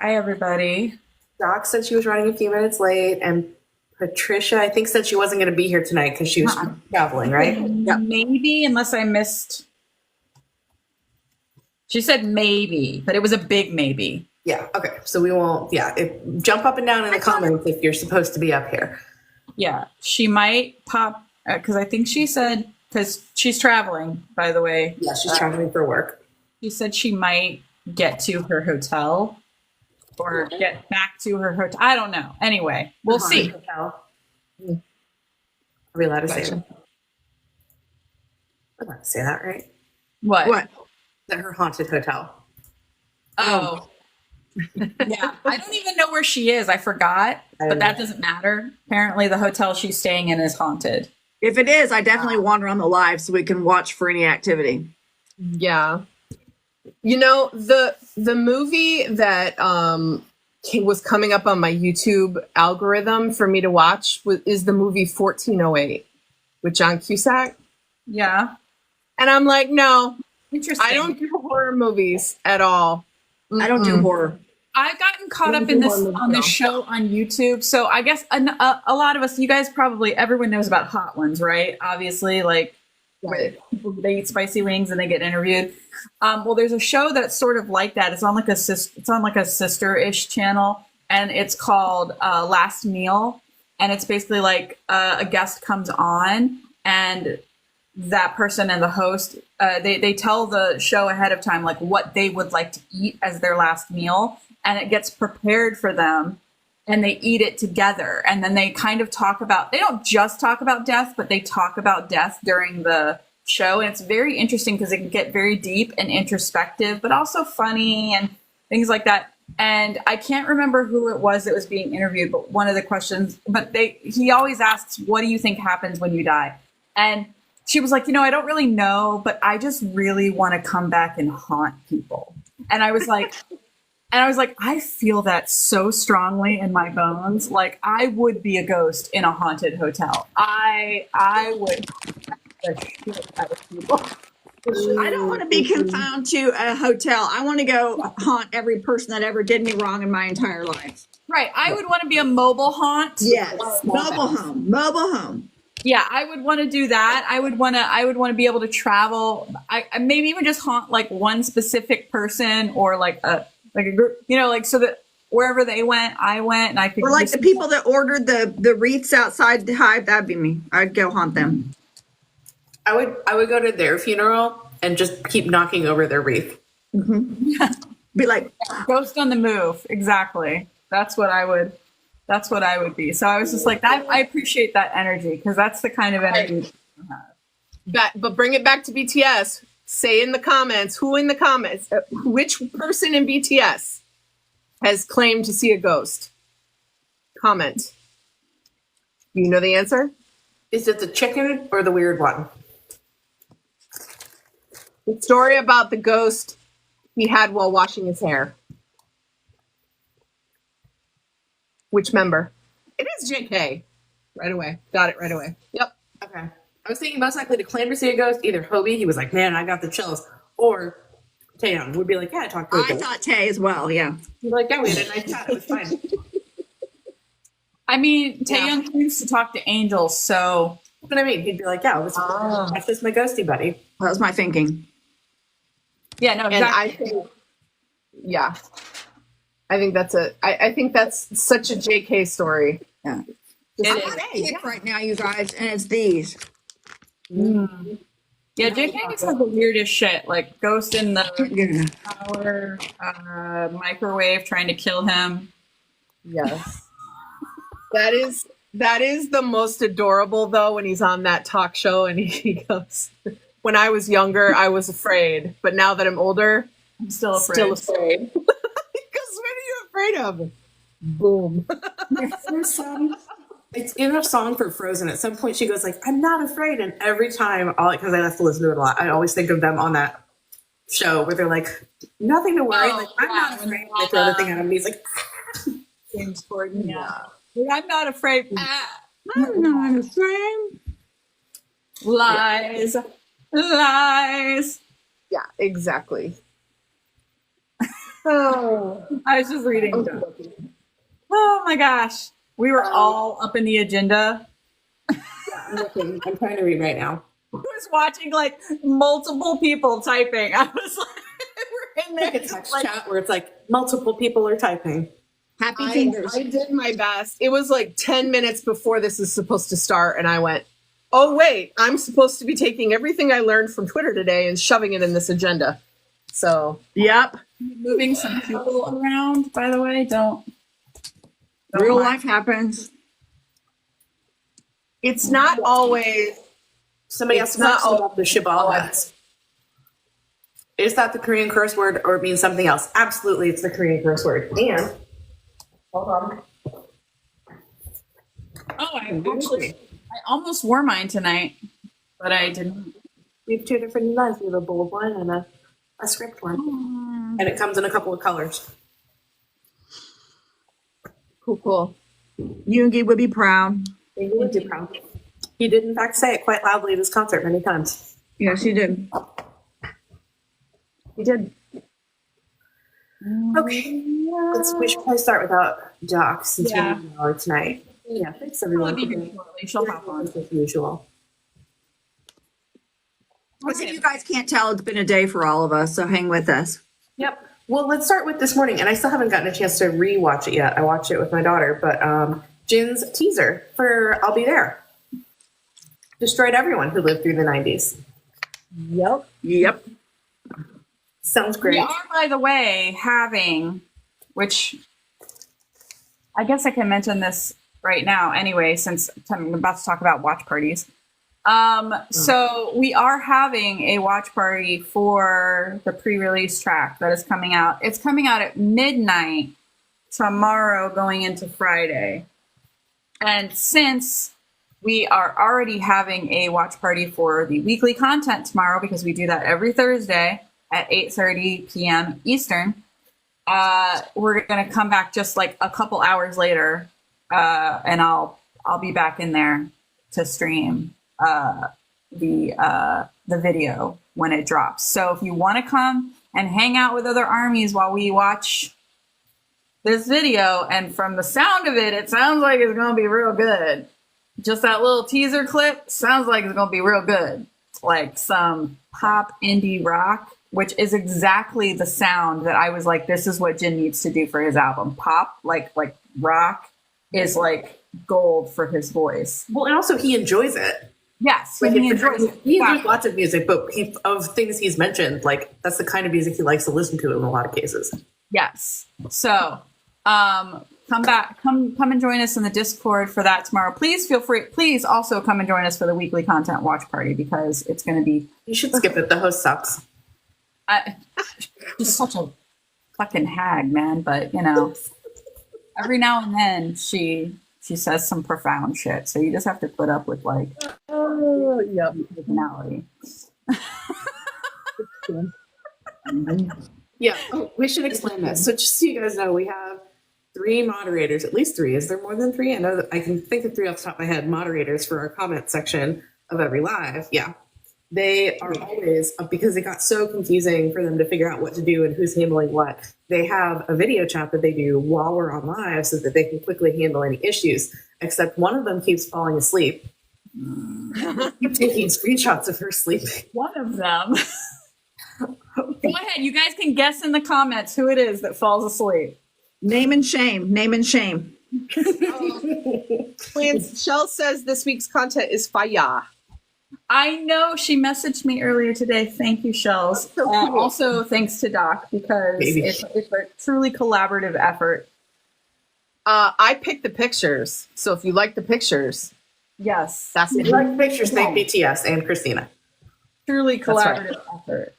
Hi, everybody. Doc said she was running a few minutes late, and Patricia, I think, said she wasn't going to be here tonight because she was traveling, right? Yep. Maybe, unless I missed. She said maybe, but it was a big maybe. Yeah. Okay. So we won't. Yeah. Jump up and down in the comments if you're supposed to be up here. Yeah, she might pop because I think she said because she's traveling. By the way, Yeah, she's traveling for work. she said she might get to her hotel or get back to her hotel. I don't know. Anyway, we'll see. Hotel. Are we allowed to say that? I'm allowed to say that, right? What? What? That her haunted hotel. Oh. Yeah, I don't even know where she is. I forgot, but that doesn't matter. Apparently, the hotel she's staying in is haunted. If it is, I definitely want her on the live so we can watch for any activity. Yeah. You know, the movie that was coming up on my YouTube algorithm for me to watch is the movie 1408 with John Cusack. Yeah, And I'm like, no, interesting. I don't do horror movies at all. I don't do horror. I've gotten caught up in this on this show on YouTube. So I guess a lot of us, you guys probably, everyone knows about Hot Ones, right? Obviously, like where people, they eat spicy wings and they get interviewed. Well, there's a show that's sort of like that. It's on like a sister-ish channel, and it's called Last Meal, and it's basically like a guest comes on and that person and the host they tell the show ahead of time like what they would like to eat as their last meal, and it gets prepared for them and they eat it together, and then they kind of talk about, they don't just talk about death, but they talk about death during the show, and it's very interesting because it can get very deep and introspective but also funny and things like that. And I can't remember who it was that was being interviewed, but one of the questions, but he always asks, what do you think happens when you die? And she was like, I don't really know, but I just really want to come back and haunt people. And I was like, I feel that so strongly in my bones. Like I would be a ghost in a haunted hotel. I would the shit out of people. I don't want to be confined to a hotel. I want to go haunt every person that ever did me wrong in my entire life. Right. I would want to be a mobile haunt. Yes. Mobile home. Mobile home. Yeah, I would want to do that. I would want to be able to travel. I maybe even just haunt like one specific person or like a group, like so that wherever they went, I went, and I could. Or like the people that ordered the wreaths outside the hive. That'd be me. I'd go haunt them. I would go to their funeral and just keep knocking over their wreath. Be like ghost on the move. Exactly. That's what I would be. So I was just like, I appreciate that energy because that's the kind of energy I have. But bring it back to BTS. Say in the comments, which person in BTS has claimed to see a ghost? Comment. You know the answer? Is it the chicken or the weird one? The story about the ghost he had while washing his hair. Which member? It is JK. Right away. Got it right away. Yep. Okay. I was thinking most likely to claim to see a ghost, either Hobie, he was like, man, I got the chills, or Taeyong would be like, yeah, I talked to a I ghost. thought Tay as well. Yeah. He'd be like, yeah, we had a nice chat. It was fine. I mean, Taeyong claims to talk to angels, so. That's what I mean. He'd be like, yeah, that's just my ghosty buddy. That was my thinking. Yeah, no, And exactly. I think, yeah. I think that's such a JK story. Yeah. It I'm is. on a kick right now, you guys, and it's these. Yeah, JK has the weirdest shit, like ghost in the Yeah. power microwave trying to kill him. Yes. That is the most adorable though when he's on that talk show and he goes, when I was younger, I was afraid, but now that I'm older, I'm still afraid. Because what are you afraid of? Boom. It's in a song for Frozen. At some point, she goes like, "I'm not afraid," and every time, because I have to listen to it a lot, I always think of them on that show where they're like, "Nothing to worry." Like, I'm not afraid. They throw the thing at him. And he's like, James Corden. Yeah. I'm not afraid. I'm not afraid. Lies. Yeah, exactly. Oh. I was just reading. Oh my gosh. We were all up in the agenda. I'm looking. I'm trying to read right now. I was watching like multiple people typing. I was like, we're in Like there. a text like, chat where it's like multiple people are typing. Happy fingers. I did my best. It was like 10 minutes before this is supposed to start, and I went, oh, wait, I'm supposed to be taking everything I learned from Twitter today and shoving it in this agenda. So, Yep. moving some people around, by the way. Don't Real mind. life happens. it's not always. Somebody It's else not not about the Shibalets. Is that the Korean curse word or it means something else? Absolutely, it's the Korean curse word. And hold on. Oh, I almost wore mine tonight, but I didn't. We have 2 different designs. We have a bold one and a script one. And it comes in a couple of colors. Cool. Yoongi would be proud. He would be proud. He did, in fact, say it quite loudly at his concert many times. Yes, you did. You did. Okay. We should probably start without Doc since Yeah. we have an hour tonight. Yeah, thanks everyone. Probably be here shortly. She'll hop on. As usual. So you guys can't tell, it's been a day for all of us, so hang with us. Yep. Well, let's start with this morning, and I still haven't gotten a chance to rewatch it yet. I watched it with my daughter, but Jin's teaser for "I'll Be There" destroyed everyone who lived through the '90s. Yep. Sounds great. We are, by the way, having, which I guess I can mention this right now anyway, since I'm about to talk about watch parties. So we are having a watch party for the pre-release track that is coming out. It's coming out at midnight tomorrow going into Friday. And since we are already having a watch party for the weekly content tomorrow, because we do that every Thursday at 8:30 p.m. Eastern, we're going to come back just like a couple hours later, and I'll be back in there to stream the video when it drops. So if you want to come and hang out with other armies while we watch this video, and from the sound of it, it sounds like it's going to be real good. Just that little teaser clip sounds like it's going to be real good. Like some pop indie rock, which is exactly the sound that I was like, this is what Jin needs to do for his album. Pop, like rock is like gold for his voice. Well, and also he enjoys it. Yes, Like, he enjoys it. he Yeah. enjoys lots of music, but of things he's mentioned, like that's the kind of music he likes to listen to in a lot of cases. Yes. So come and join us in the Discord for that tomorrow. Please feel free. Please also come and join us for the weekly content watch party, because it's going to be You should skip it. The host sucks. she's such a fucking hag, man. But you know, every now and then she says some profound shit. So you just have to put up with like personality. Yeah, we should explain this. So just so you guys know, we have 3 moderators, at least 3. Is there more than 3? I know that I can think of 3 off the top of my head, moderators for our comment section of every live. Yeah. They are always, because it got so confusing for them to figure out what to do and who's handling what, they have a video chat that they do while we're on live so that they can quickly handle any issues, except one of them keeps falling asleep. Taking screenshots of her sleeping. One of them. Go ahead. You guys can guess in the comments who it is that falls asleep. Name and shame. Name and shame. Shell says this week's content is fire. I know, she messaged me earlier today. Thank you, Shells. So cool. Also, thanks to Doc, because Maybe. it's a truly collaborative effort. I picked the pictures, so if you like the pictures, Yes, that's If it. you like pictures, thank BTS and Christina. truly right. collaborative effort.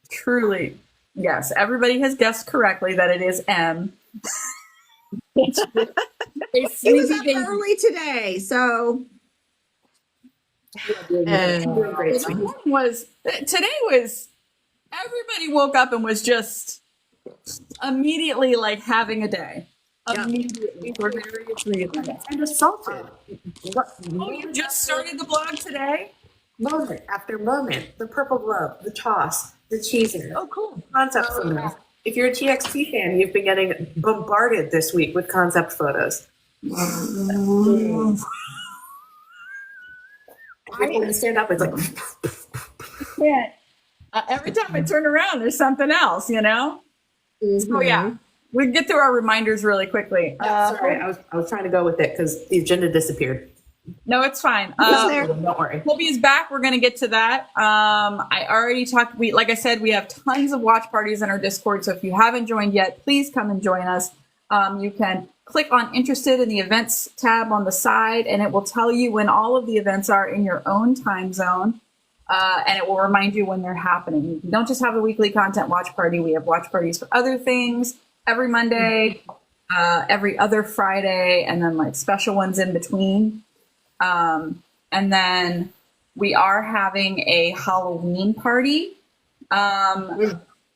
Truly, yes. Everybody has guessed correctly that it is M. It's It was sleepy up baby. early today, so Doing great. Today was everybody woke up and was just immediately like having a day. Yeah. Immediately for various reasons. And assaulted. Oh, you just started the blog today? Moment after moment. The purple glove, the toss, the cheeser. Oh, cool. Concept from this. if you're a TXT fan, you've been getting bombarded this week with concept photos. When you stand up, it's like. Yeah. Every time I turn around, there's something else, you know? So yeah, we get through our reminders really quially. Sorry, I was trying to go with it because the agenda disappeared. No, it's fine. Don't worry. Colby is back. We're going to get to that. I already talked. Like I said, we have tons of watch parties in our Discord. So if you haven't joined yet, please come and join us. You can click on interested in the events tab on the side, and it will tell you when all of the events are in your own time zone. And it will remind you when they're happening. We don't just have a weekly content watch party. We have watch parties for other things every Monday, every other Friday, and then like special ones in between. And then we are having a Halloween party on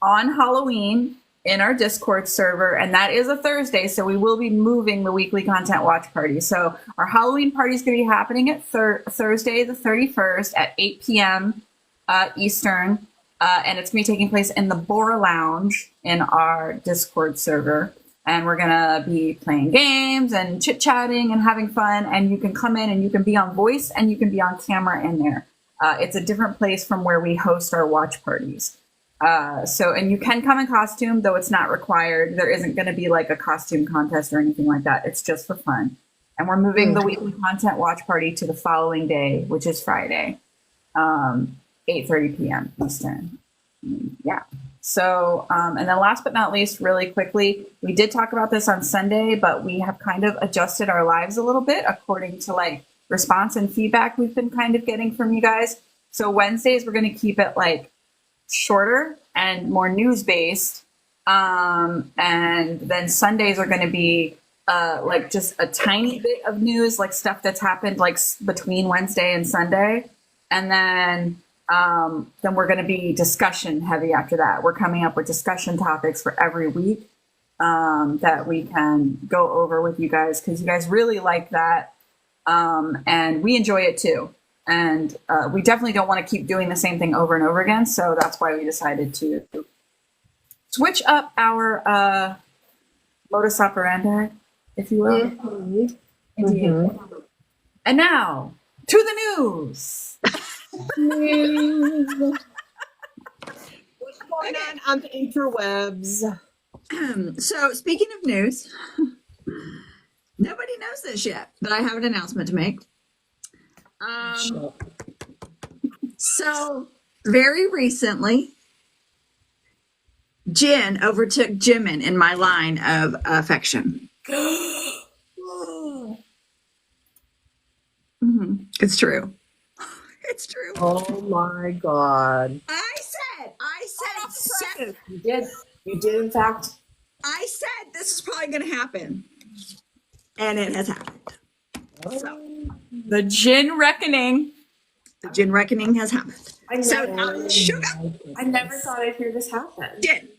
Halloween in our Discord server, and that is a Thursday, so we will be moving the weekly content watch party. So our Halloween party is going to be happening at Thursday the 31st at 8 p.m. Eastern, and it's going to be taking place in the Bora Lounge in our Discord server. And we're going to be playing games and chit-chatting and having fun. And you can come in and you can be on voice and you can be on camera in there. It's a different place from where we host our watch parties. And you can come in costume, though it's not required. There isn't going to be like a costume contest or anything like that. It's just for fun. And we're moving the weekly content watch party to the following day, which is Friday, 8:30 p.m. Eastern. Yeah. So, and then last but not least, really quickly, we did talk about this on Sunday, but we have kind of adjusted our lives a little bit according to like response and feedback we've been kind of getting from you guys. So Wednesdays, we're going to keep it like shorter and more news based. And then Sundays are going to be like just a tiny bit of news, like stuff that's happened like between Wednesday and Sunday. And then we're going to be discussion heavy after that. We're coming up with discussion topics for every week that we can go over with you guys because you guys really like that. And we enjoy it too. And we definitely don't want to keep doing the same thing over and over again. So that's why we decided to switch up our modus operandi, if you will. Mm-hmm. Indeed. Mm-hmm. And now to the news. What's going on the interwebs? So speaking of news, nobody knows this yet, but I have an announcement to make. So very recently, Jin overtook Jimin in my line of affection. Mm-hmm. It's true. It's true. Oh my God. I said, You did in fact. I said this is probably going to happen. And it has happened. So, the Jin reckoning. The Jin reckoning has happened. Suga. I never thought I'd hear this happen. Jin.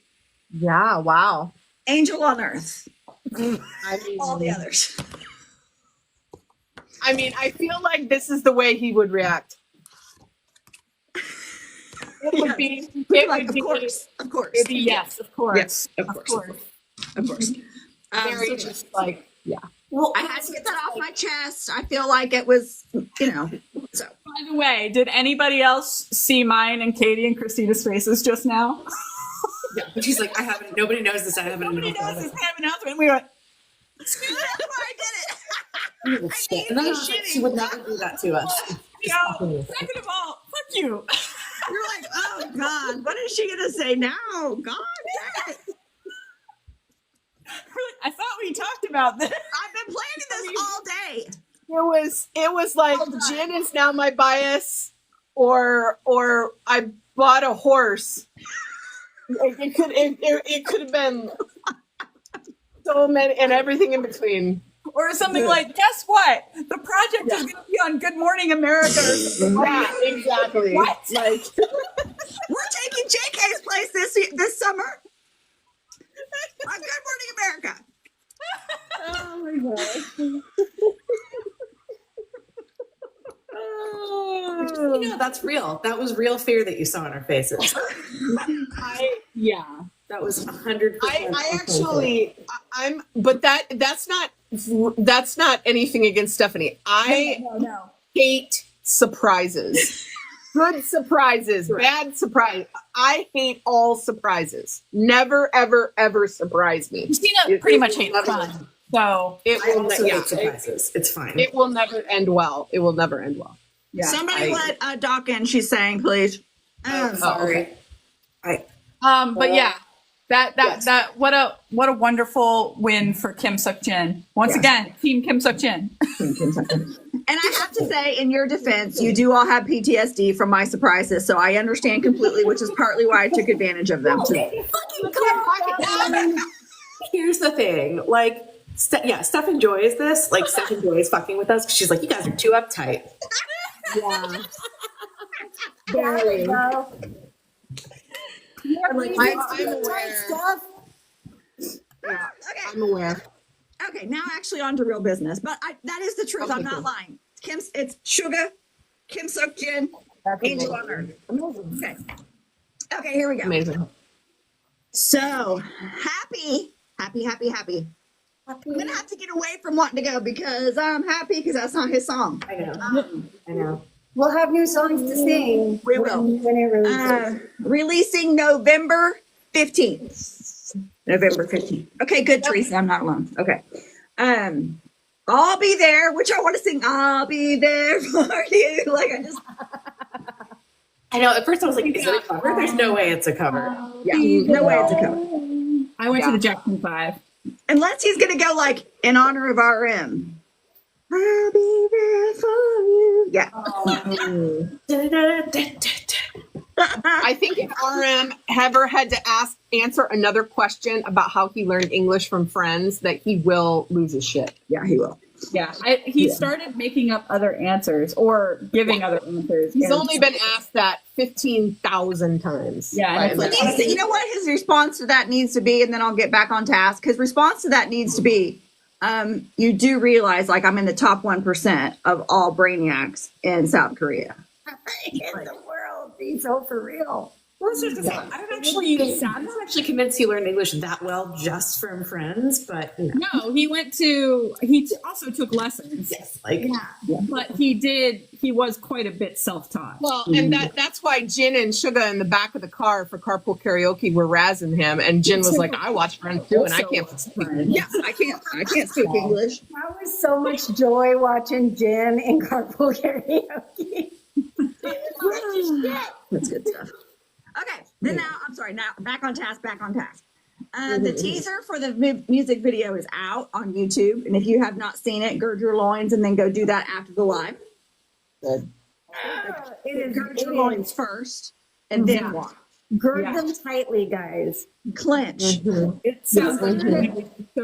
Yeah, wow. Angel on earth. I mean, all the others. I mean, I feel like this is the way he would react. It would be, of course. It'd be yes, of course. Yes, of course. Of course. Very just like, yeah. Well, I had to get that off my chest. I feel like it was, so. By the way, did anybody else see mine and Katie and Christina's faces just now? Yeah, but she's like, nobody knows this. Nobody knows this. I have an announcement. We went, excuse me, that's why I did it. And then she would never do that to us. Second of all, fuck you. You're like, oh God, what is she gonna say now? God dang it. I thought we talked about this. I've been planning this all day. It was like Jin is now my bias, or I bought a horse. It could have been so many and everything in between. Or something like, guess what? The project is going to be on Good Morning America. Yeah, exactly. What? Like, we're taking JK's place this summer on Good Morning America. oh my God. That's real. That was real fear that you saw in our faces. Yeah, That was 100%. But that's not anything against Stephanie. No. Hate surprises. Good surprises, bad surprise. I hate all surprises. Never, ever, ever surprise me. Christina pretty much hates fun. So I also hate surprises. It's fine. It will never end well. It will never end well. yeah. Somebody let Doc in. She's saying, please. Sorry. But yeah, that what a wonderful win for Kim Suk Jin. Once again, Team Kim Suk Jin. And I have to say, in your defense, you do all have PTSD from my surprises, so I understand completely, which is partly why I took advantage of them too. Here's the thing. Like, Steph enjoys this. Like, Steph enjoys fucking with us because she's like, you guys are too uptight. Yeah. There we go. I'm like, I'm aware. Stuff. Okay. I'm aware. Okay, now actually on to real business. But that is the truth. Okay, I'm not cool. lying. It's Suga, Kim Suk Jin, Angel on Earth. Okay. Okay, here we go. Amazing. So happy. I'm gonna have to get away from wanting to go because I'm happy because that's not his song. I know. We'll have new songs to sing. We will. When it releases. Releasing November 15th. November 15th. Okay, good, Teresa. I'm not alone. Okay. I'll be there, which I want to sing. I'll be there for you. Like I know. At first I was like, is it a cover? There's no way it's a cover. yeah, no way it's a cover. I went to the Jackson 5. Unless he's gonna go like in honor of RM. I'll be there for you. Yeah. I think if RM ever had to answer another question about how he learned English from friends, that he will lose his shit. Yeah, he will. Yeah, he started making up other answers or giving other answers. He's only been asked that 15,000 times. Yeah, and it's like, You know what his response to that needs to be, and then I'll get back on task. His response to that needs to be, you do realize, like, I'm in the top 1% of all brainiacs in South Korea. In the world, be so for real. Well, it's just, I'm not actually convinced he learned English that well just from friends, but no, he also took lessons. yes, like But he was quite a bit self-taught. Well, and that's why Jin and Suga in the back of the car for carpool karaoke were razzing him, and Jin was like, "I watch Friends too, and I can't speak." Yeah, I can't speak English. That was so much joy watching Jin in carpool karaoke. That's good stuff. Okay, then now back on task. The teaser for the music video is out on YouTube, and if you have not seen it, gird your loins and then go do that after the live. It is. Gird your loins first, and then watch. Gird them tightly, guys. Clench. It sounds so good. He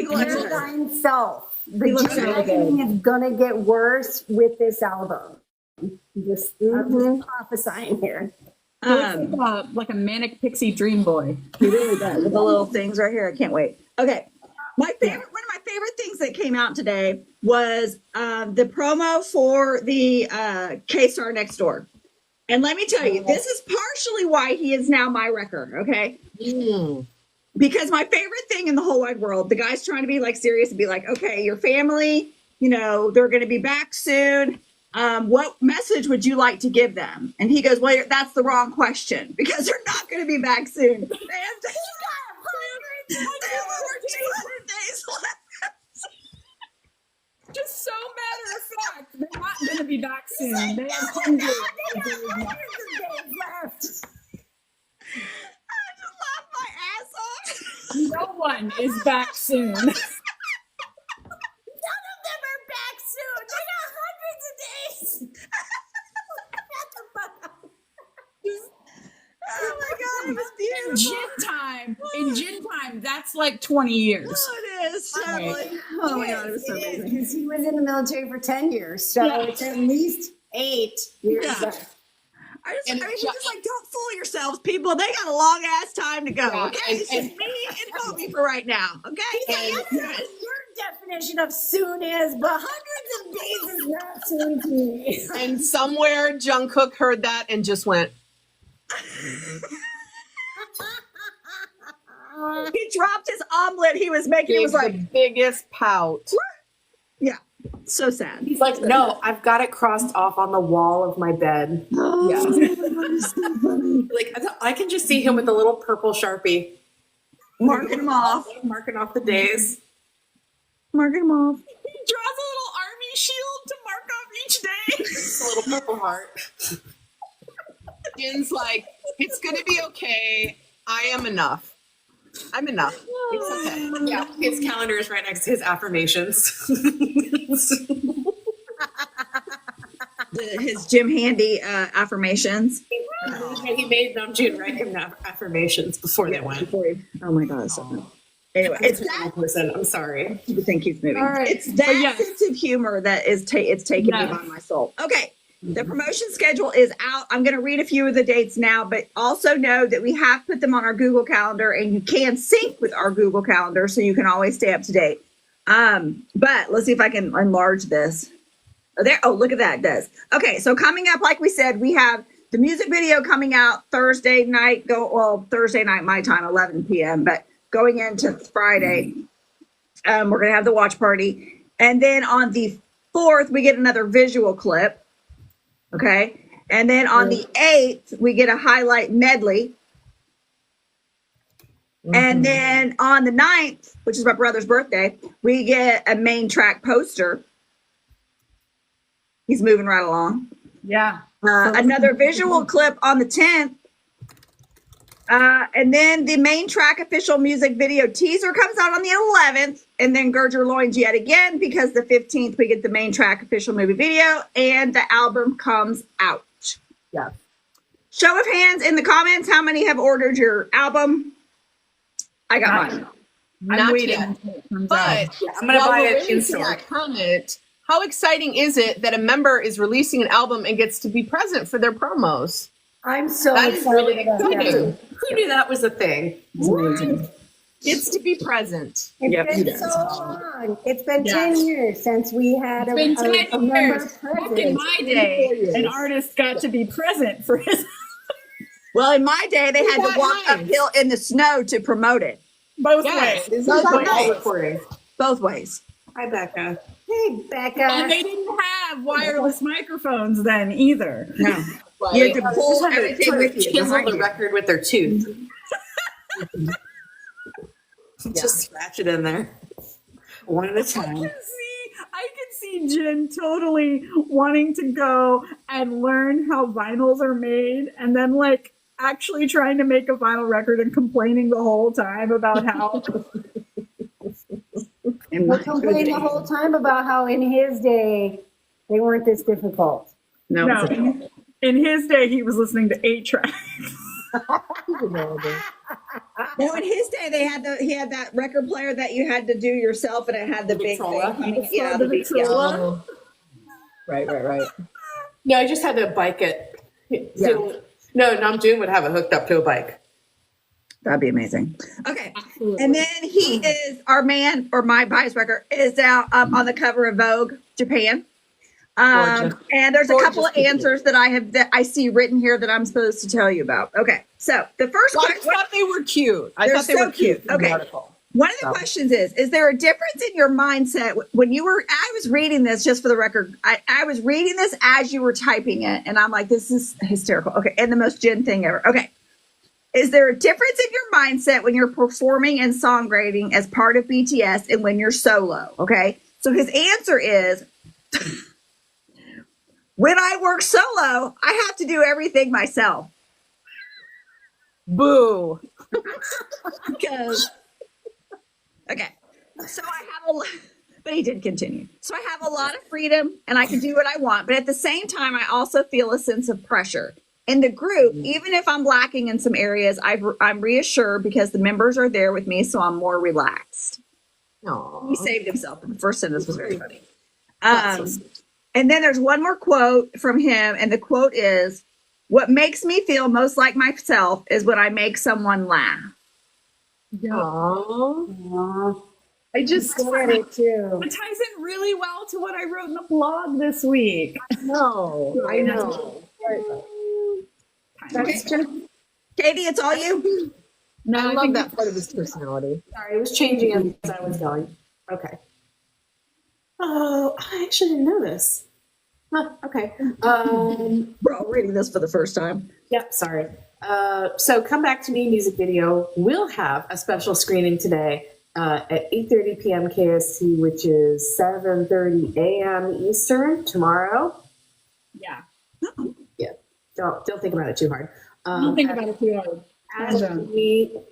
looks Your good. thine self. The looks really dragging is gonna get worse with this album. I'm just prophesying here. Like a manic pixie dream boy. He really does. With the little things right here. I can't wait. Okay. One of my favorite things that came out today was the promo for the K-Star Next Door. And let me tell you, this is partially why he is now my wrecker, okay? Because my favorite thing in the whole wide world, the guy's trying to be like serious and be like, okay, your family, they're going to be back soon. What message would you like to give them? And he goes, well, that's the wrong question because they're not going to be back soon. They have 200 days left. Just so matter of fact, they're not going to be back soon. They have hundreds of days left. I just laughed my ass off. No one is back soon. Oh my god, it was beautiful. In gin time, that's like 20 years. Oh, it is. Totally. Oh my god, it was so amazing. Because he was in the military for 10 years, so it's at least 8 years left. He's just like, don't fool yourselves, people. They got a long ass time to go. Yeah, Okay, it's just me and Kobe for right now. Okay, Your definition of soon is, but hundreds of days is not soon to me. And somewhere Jungkook heard that and just went, He dropped his omelet he was making. It was like the biggest pout. yeah, so sad. He's like, no, I've got it crossed off on the wall of my bed. Yeah. Like, I can just see him with a little purple Sharpie. Marking them off. Marking off the days. Marking them off. He draws a little army shield to mark off each day. Just a little purple heart. Jin's like, it's going to be okay. I am enough. I'm enough. It's okay. Yeah, his calendar is right next to his affirmations. His Jim Handy affirmations. He made Namjoon write him affirmations before they went. Oh my God. So anyway, It's that person. I'm sorry. the thing keeps moving. All right. It's that yes. sense of humor that is it's taking me by my soul. Okay. The promotion schedule is out. I'm going to read a few of the dates now, but also know that we have put them on our Google Calendar, and you can sync with our Google Calendar, so you can always stay up to date. But let's see if I can enlarge this. Oh, look at that. It does. Okay, so coming up, like we said, we have the music video coming out Thursday night. Thursday night my time, 11 p.m. But going into Friday, we're going to have the watch party, and then on the 4th we get another visual clip. Okay. And then on the 8th, we get a highlight medley. And then on the 9th, which is my brother's birthday, we get a main track poster. He's moving right along. Yeah. Another visual clip on the 10th. And then the main track official music video teaser comes out on the 11th. And then Gird Your Loins yet again, because the 15th we get the main track official movie video and the album comes out. Yeah. Show of hands in the comments. How many have ordered your album? I got mine. I'm Not waiting yet. until it comes out. But I'm gonna while buy we're it waiting in for store. that comment, how exciting is it that a member is releasing an album and gets to be present for their promos? I'm so That is excited really about that. exciting. Who knew that was a thing? It's amazing. Gets to be present. It's He been does. so long. It's been Yeah. 10 years since we had a, It's been a 10 member years. Back in present. my day, an artist got to be present for his Well, in my day, they had to That walk nice. uphill in the snow to promote it. both Yes. ways. Both All ways. recording. Both ways. Hi, Becca. Hey, Becca. And they didn't have wireless microphones then either. No. Right? You had to pull everything with you. Chisel behind the you. record with their tooth. Just scratch it in there. One at a time. I can see Jin totally wanting to go and learn how vinyls are made, and then like actually trying to make a vinyl record and complaining the whole time about how In We're my complaining the day. whole time about how in his day they weren't this difficult. No. no, in his day he was listening to 8-track. No, in his day, he had that record player that you had to do yourself, and it had the big Victrola. thing. Yeah, The the big, Victrola. Right. No, I just had to bike it. No, Namjoon would have it hooked up to a bike. That'd be amazing. Okay. And then he is our man, or my bias record is out on the cover of Vogue Japan. Gorgeous. And there's a Gorgeous couple of picture. answers that I see written here that I'm supposed to tell you about. Okay. So the first Well, I question, thought they were cute. I They're thought they so were cute. cute. in the Okay. article. one of the questions is there a difference in your mindset when you were, I was reading this just for the record. I was reading this as you were typing it, and I'm like, this is hysterical. Okay. And the most Jen thing ever. Okay. Is there a difference in your mindset when you're performing and songwriting as part of BTS and when you're solo? Okay. So his answer is, when I work solo, I have to do everything myself. Boo. Because, okay. So I have a lot, but he did continue. So I have a lot of freedom and I can do what I want. But at the same time, I also feel a sense of pressure. In the group, even if I'm lacking in some areas, I'm reassured because the members are there with me, so I'm more relaxed. Aw. He saved himself. The first sentence was very funny. And then there's one more quote from him, and the quote is, "What makes me feel most like myself is when I make someone laugh." Aw. I just Good at it too. It ties in really well to what I wrote in the blog this week. know. I know. That's true. Katie, it's all you. No, I love think that part of his personality. Sorry, it was changing as I was going. Okay. Oh, I actually didn't know this. Huh, okay. We're all reading this for the first time. Yep, sorry. So Come Back to Me music video will have a special screening today at 8:30 p.m. KST, which is 7:30 a.m. Eastern tomorrow. Yeah. Yeah, don't think about it too hard. Don't think about it too hard. At the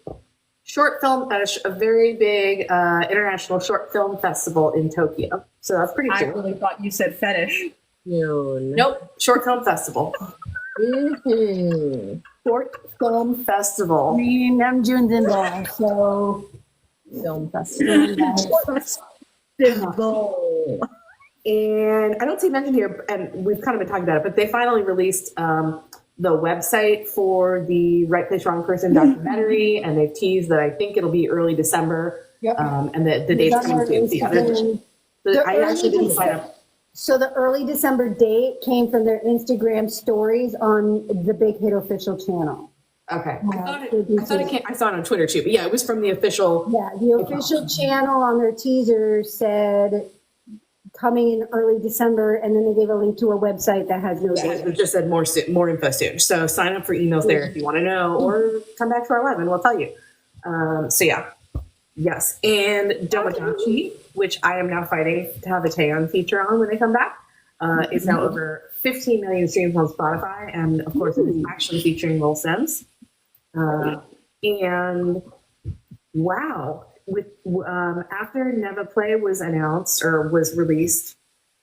short film, a very big international short film festival in Tokyo. So that's pretty I cool. really thought you said fetish. Nope, short film festival. Mm-hmm. Short film festival. I mean, I'm June Dindal, so Film festival. And I don't see mentioned here, and we've kind of been talking about it, but they finally released the website for the Right Place, Wrong Person documentary, and they've teased that I think it'll be early December, Yep. and the date's coming soon. So yeah, I actually didn't sign up. So the early December date came from their Instagram stories on the Big Hit official channel. Okay, I saw it on Twitter too, but yeah, it was from the official. Yeah, the official channel on their teaser said coming in early December, and then they gave a link to a website that has no date. It just said more info soon. So sign up for emails there if you want to know, or come back to our live and we'll tell you. So yeah, yes, and Domodachi, which I am now fighting to have a Taeyeon feature on when they come back, is now over 15 million streams on Spotify, and of course it is actually featuring Lil Sims. And wow. With after Never Play was announced or was released,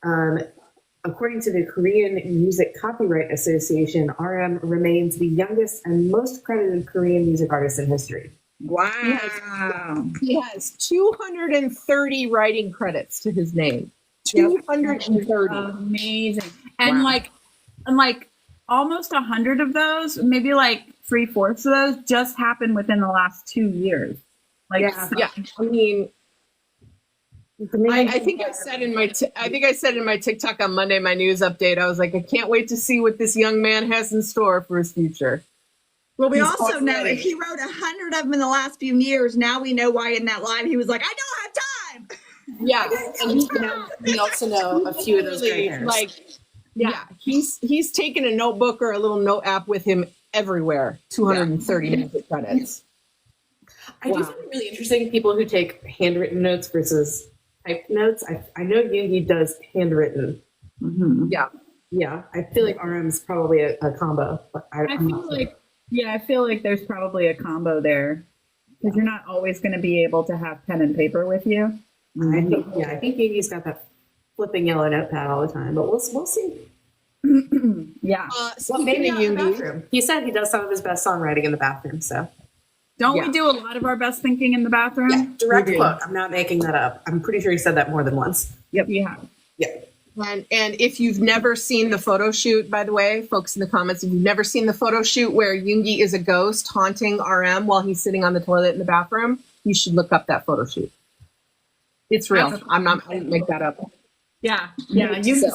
according to the Korean Music Copyright Association, RM remains the youngest and most credited Korean music artist in history. Wow. He has 230 writing credits to his name. 230. Amazing. And Wow. like almost 100 of those, maybe like 3/4 of those just happened within the last 2 years. Like, Yeah, I mean, I think I said in my TikTok on Monday, my news update, I was like, I can't wait to see what this young man has in store for his future. Well, we He's also know already- if he wrote 100 of them in the last few years, now we know why in that live he was like, I don't have time. Yeah, And we also know a few of those gray hairs. like, yeah, he's taken a notebook or a little note app with him everywhere. 230 music credits. I do find it really interesting, people who take handwritten notes versus typed notes. I know Yoongi does handwritten. Yeah, I feel like RM's probably a combo. But I feel like there's probably a combo there because you're not always going to be able to have pen and paper with you. I think Yoongi's got that flipping yellow notepad all the time, but we'll see. Yeah. Speaking of Yoongi, He said he does some of his best songwriting in the bathroom, so. Don't Yeah. we do a lot of our best thinking in the bathroom? Yeah, direct We do. quote. I'm not making that up. I'm pretty sure he said that more than once. Yep, you have. Yeah. and if you've never seen the photo shoot, by the way, folks in the comments, if you've never seen the photo shoot where Yoongi is a ghost haunting RM while he's sitting on the toilet in the bathroom, you should look up that photo shoot. It's real. I didn't make that up. Yeah. So-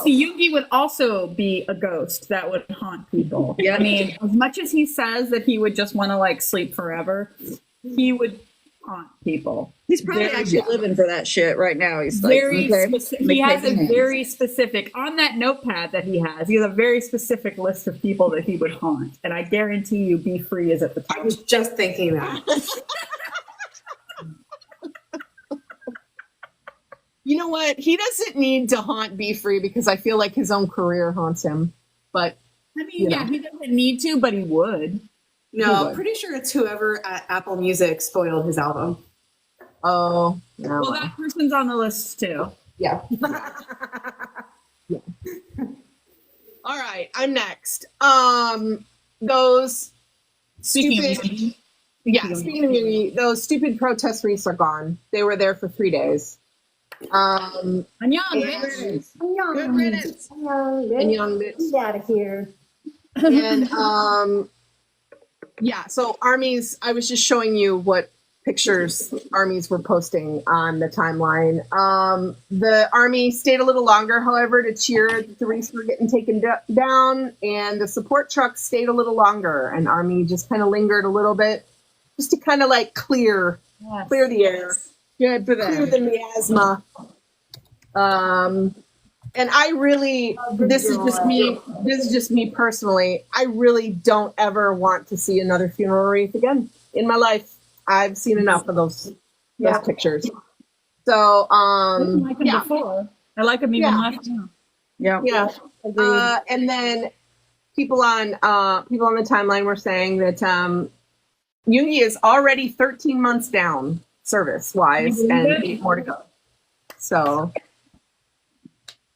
Yoongi would also be a ghost that would haunt people. I mean, as much as he says that he would just want to like sleep forever, he would haunt people. He's probably actually living for that shit right now. He's like, Very okay, specific. make He has a names. very specific on that notepad that he has a very specific list of people that he would haunt, and I guarantee you, Be Free is at the I top. was just thinking that. You know what? He doesn't need to haunt Be Free because I feel like his own career haunts him. But I mean, he doesn't need to, but he would. No, I'm pretty sure it's whoever at Apple Music spoiled his album. no. Well, that person's on the list too. Yeah. All right, I'm next. Those stupid. Speaking of Yoongi, those stupid protest wreaths are gone. They were there for 3 days. Annyeong, And- Good riddance. and young bits. Get out of here. And so armies, I was just showing you what pictures armies were posting on the timeline. The army stayed a little longer, however, to cheer that the wreaths were getting taken down, and the support trucks stayed a little longer, and army just kind of lingered a little bit. just to kind of like clear the air, Good for clear the miasma. And I really, this is just me personally. I really don't ever want to see another funeral wreath again in my life. I've seen enough of those pictures. So, I didn't like him before. I like him even less now. Yeah. And then people on the timeline were saying that Yoongi is already 13 months down service wise and 8 more to go. So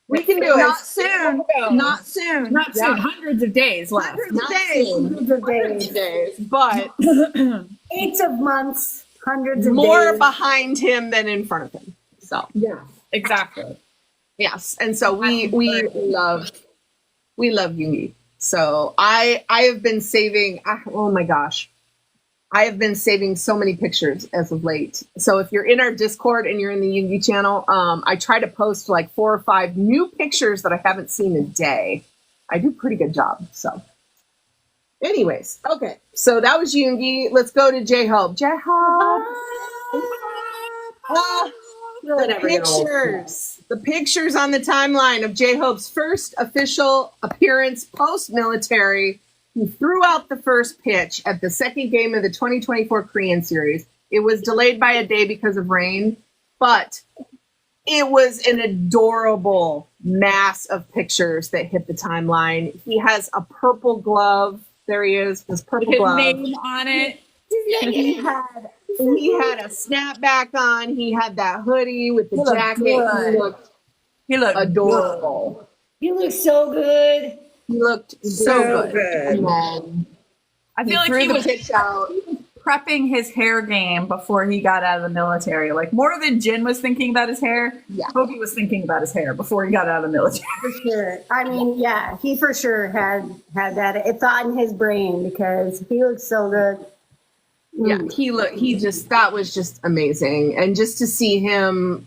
we can do it. Not soon. Not soon. Not soon. Hundreds of days left. Hundreds of days. But 8 of months, hundreds of more days. behind him than in front of him. So Yeah. Exactly. yes, and so we love Yoongi. So I have been saving. Oh my gosh, I have been saving so many pictures as of late. So if you're in our Discord and you're in the Yoongi channel, I try to post like 4 or 5 new pictures that I haven't seen in a day. I do a pretty good job. So, anyways, okay. So that was Yoongi. Let's go to J-Hope. J-Hope. The pictures on the timeline of J-Hope's first official appearance post-military. He threw out the first pitch at the second game of the 2024 Korean series. It was delayed by a day because of rain, but it was an adorable mass of pictures that hit the timeline. He has a purple glove. There he is, this purple His glove. name on it. He had a snapback on. He had that hoodie with the jacket. He looked adorable. You look so good. He looked so good. And then I feel like he was prepping his hair game before he got out of the military. Like more than Jin was thinking about his hair, Hoagie was thinking about his hair before he got out of the military. For sure. I mean, yeah, he for sure had that thought in his brain because he looks so good. Yeah, that was just amazing. And just to see him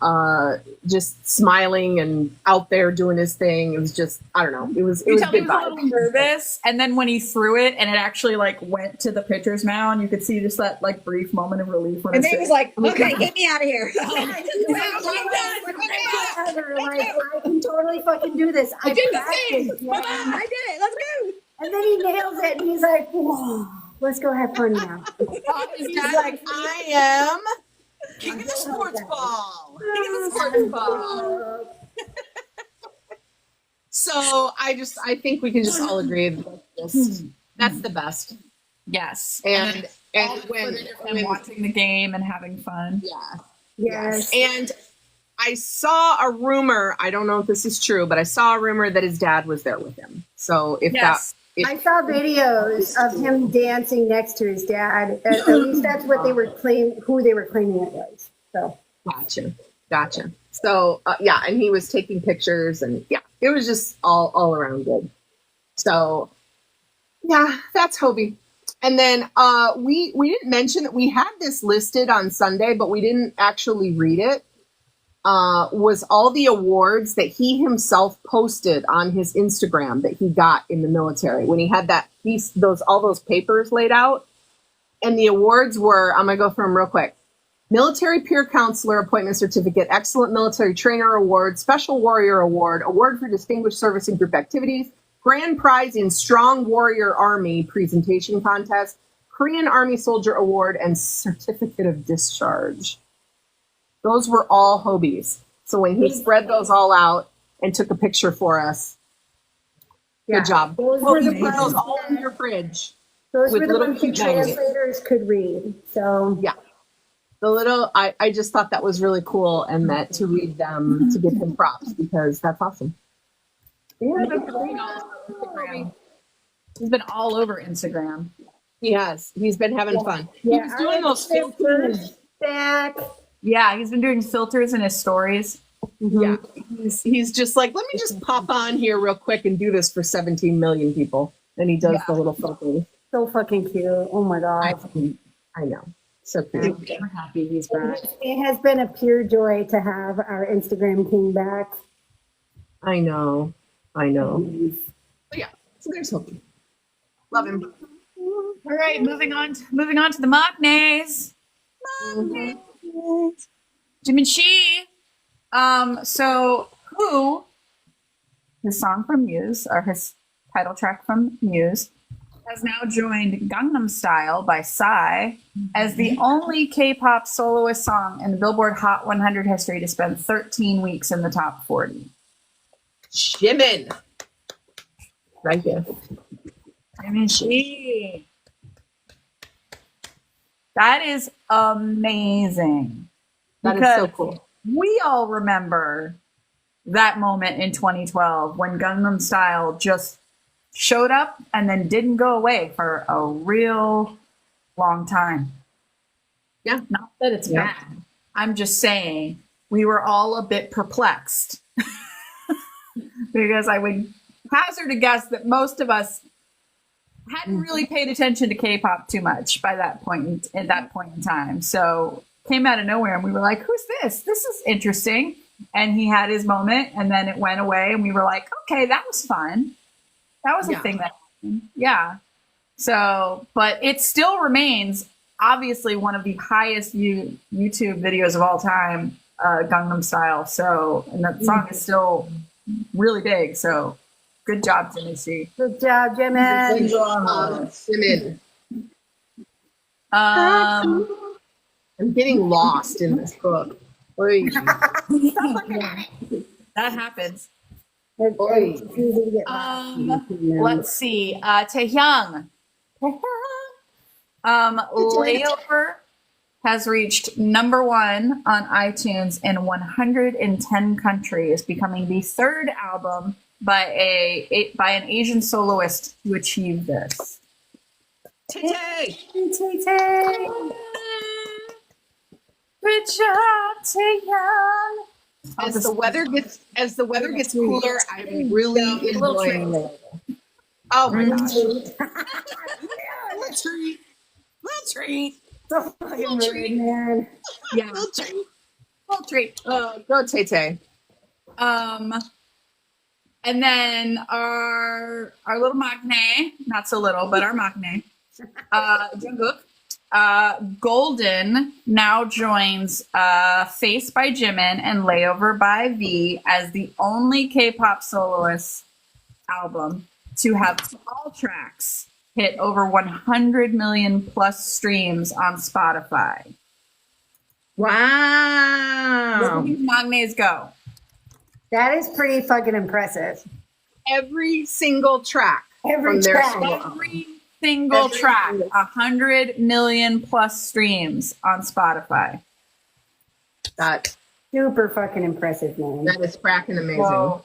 just smiling and out there doing his thing, it was just, I don't know, it was He good was a vibe. little nervous, and then when he threw it and it actually like went to the pitcher's mound, you could see just that like brief moment of relief. When And then he was like, okay, get me out of here. I can totally fucking do this. I did practiced. Yeah. I did it. Let's go. And then he nails it and he's like, whoa, let's go have fun now. He's like, I am king of the sports ball. King of the sports ball. So I think we can just all agree that's the best. Yes, And when watching the game and having fun. Yes. And I saw a rumor, I don't know if this is true, but I saw a rumor that his dad was there with him. So I saw videos of him dancing next to his dad. At least that's what they were who they were claiming it was. So Gotcha. So and he was taking pictures and it was just all around good. So that's Hobie. And then we didn't mention that we had this listed on Sunday, but we didn't actually read it. Was all the awards that he himself posted on his Instagram that he got in the military when he had all those papers laid out. And the awards were, I'm gonna go through them real quick. Military Peer Counselor Appointment Certificate, Excellent Military Trainer Award, Special Warrior Award, Award for Distinguished Service and Group Activities, Grand Prize in Strong Warrior Army Presentation Contest, Korean Army Soldier Award, and Certificate of Discharge. Those were all Hobies. So when he spread those all out and took a picture for us, good job. Those were the put those all in your fridge. Those with were the little ones the cute names. translators could read. So I just thought that was really cool, and that to read them, to give him props, because that's awesome. Yeah, he's been all over Instagram. He has. He's been having fun. Yeah, He was doing those filters. back. Yeah, he's been doing filters in his stories. Yeah, he's just like, let me just pop on here real quick and do this for 17 million people, and he does the little filters. So fucking cute. Oh my god. I know. So cute. We're happy he's back. It has been a pure joy to have our Instagram king back. I know. But yeah, so there's Hope. Love him. All right, moving on to the maknaes. Jimin Shi. So who, his song from Muse, or his title track from Muse, has now joined Gangnam Style by Psy as the only K-pop soloist song in the Billboard Hot 100 history to spend 13 weeks in the top 40. Jimin. Right here. Jimin Shi. That is amazing. That is Because so cool. we all remember that moment in 2012 when Gangnam Style just showed up and then didn't go away for a real long time. Yeah. Not that it's bad. I'm just saying we were all a bit perplexed because I would hazard a guess that most of us hadn't really paid attention to K-pop too much by that point at that point in time. So came out of nowhere and we were like, who's this? This is interesting. And he had his moment and then it went away and we were like, okay, that was fun. That was a thing that happened. Yeah. So, but it still remains obviously one of the highest YouTube videos of all time, Gangnam Style. So, and that song is still really big. So good job, Tennessee. Good job, Jimin. Good job, Jimin. Um, I'm getting lost in this book. Oy. that happens. Oy. It's easy to get lost. Let's see. Taehyung. Layover has reached number 1 on iTunes in 110 countries, becoming the third album by an Asian soloist to achieve this. Tay-Tay. Good job, Taehyung. As the weather gets cooler, I'm really enjoying it. Oh my gosh. Little treat. So fucking rude, man. Yeah, Little treat. Go Tay-Tay. And then our little maknae, not so little, but our maknae, Jungkook, Golden now joins Face by Jimin and Layover by V as the only K-pop soloist album to have all tracks hit over 100 million plus streams on Spotify. Wow. Where do these maknaes go? That is pretty fucking impressive. Every single track Every from their track. solo. Every single Every track, single- 100 million plus streams on Spotify. That Super fucking impressive, man. is cracking amazing. Whoa.